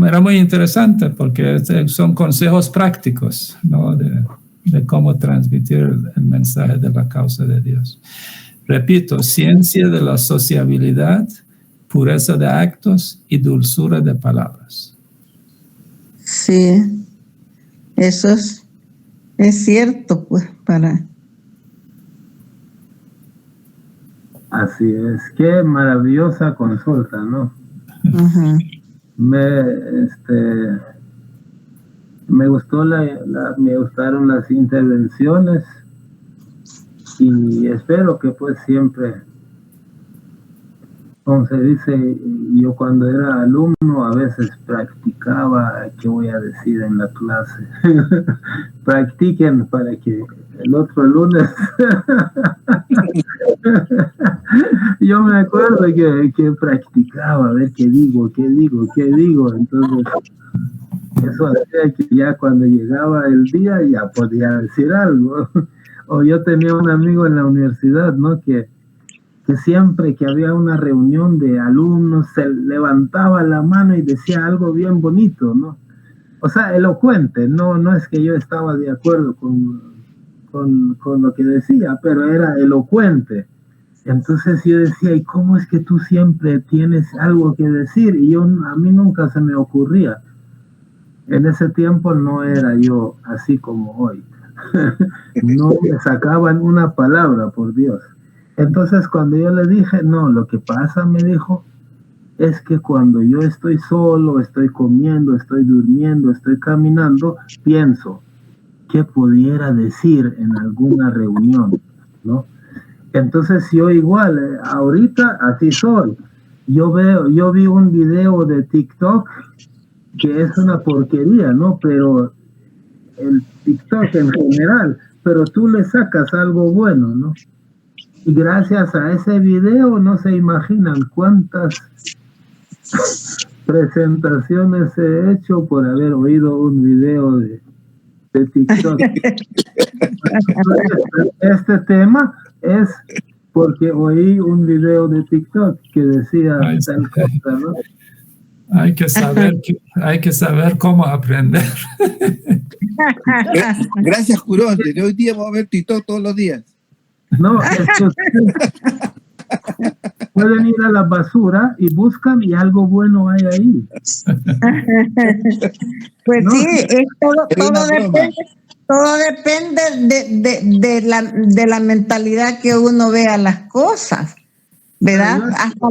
Era muy interesante porque son consejos prácticos, ¿no?, de cómo transmitir el mensaje de la causa de Dios. Repito: ciencia de la sociabilidad, pureza de actos y dulzura de palabras. Sí, eso es cierto, pues, para... Así es. Qué maravillosa consulta, ¿no? Ajá. Me gustaron las intervenciones y espero que pues siempre como se dice, yo cuando era alumno a veces practicaba, ¿qué voy a decir en la clase? Practiquen para que el otro lunes... Yo me acuerdo que practicaba, a ver qué digo. Entonces, eso hacía que ya cuando llegaba el día ya podía decir algo. O yo tenía un amigo en la universidad, ¿no? Que siempre que había una reunión de alumnos se levantaba la mano y decía algo bien bonito, ¿no? O sea, elocuente, no es que yo estaba de acuerdo con lo que decía, pero era elocuente. Entonces yo decía, ¿y cómo es que tú siempre tienes algo que decir? Y a mí nunca se me ocurría. En ese tiempo no era yo así como hoy. No me sacaban una palabra, por Dios. Entonces cuando yo le dije, no, lo que pasa, me dijo, es que cuando yo estoy solo, estoy comiendo, estoy durmiendo, estoy caminando, pienso, ¿qué pudiera decir en alguna reunión? ¿No? Entonces yo igual, ahorita así soy. Yo vi un video de TikTok que es una porquería, ¿no? Pero el TikTok en general, pero tú le sacas algo bueno, ¿no? Y gracias a ese video no se imaginan cuántas presentaciones he hecho por haber oído un video de TikTok. Este tema es porque oí un video de TikTok que decía tal cosa, ¿no? Hay que saber cómo aprender. Gracias, Curón. De hoy día vamos a ver TikTok todos los días. No, pueden ir a la basura y buscan y algo bueno hay ahí. Pues no, sí, todo depende de la mentalidad que uno vea las cosas, ¿verdad? Hasta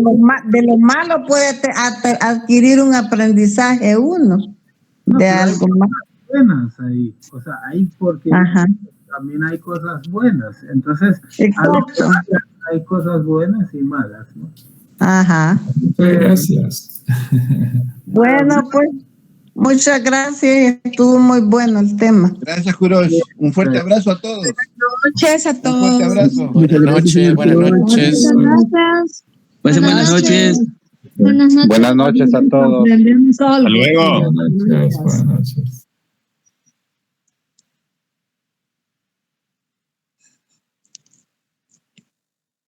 de lo malo puede adquirir un aprendizaje uno de algo más. Buenas ahí, o sea, hay porque también hay cosas buenas, entonces hay cosas buenas y malas, ¿no? Ajá. Gracias. Bueno, pues muchas gracias, estuvo muy bueno el tema. Gracias, Kurosh. Un fuerte abrazo a todos. Buenas noches a todos. Un fuerte abrazo. Buenas noches. Buenas noches. Buenas noches. Buenas noches a todos. Hasta luego. Buenas noches.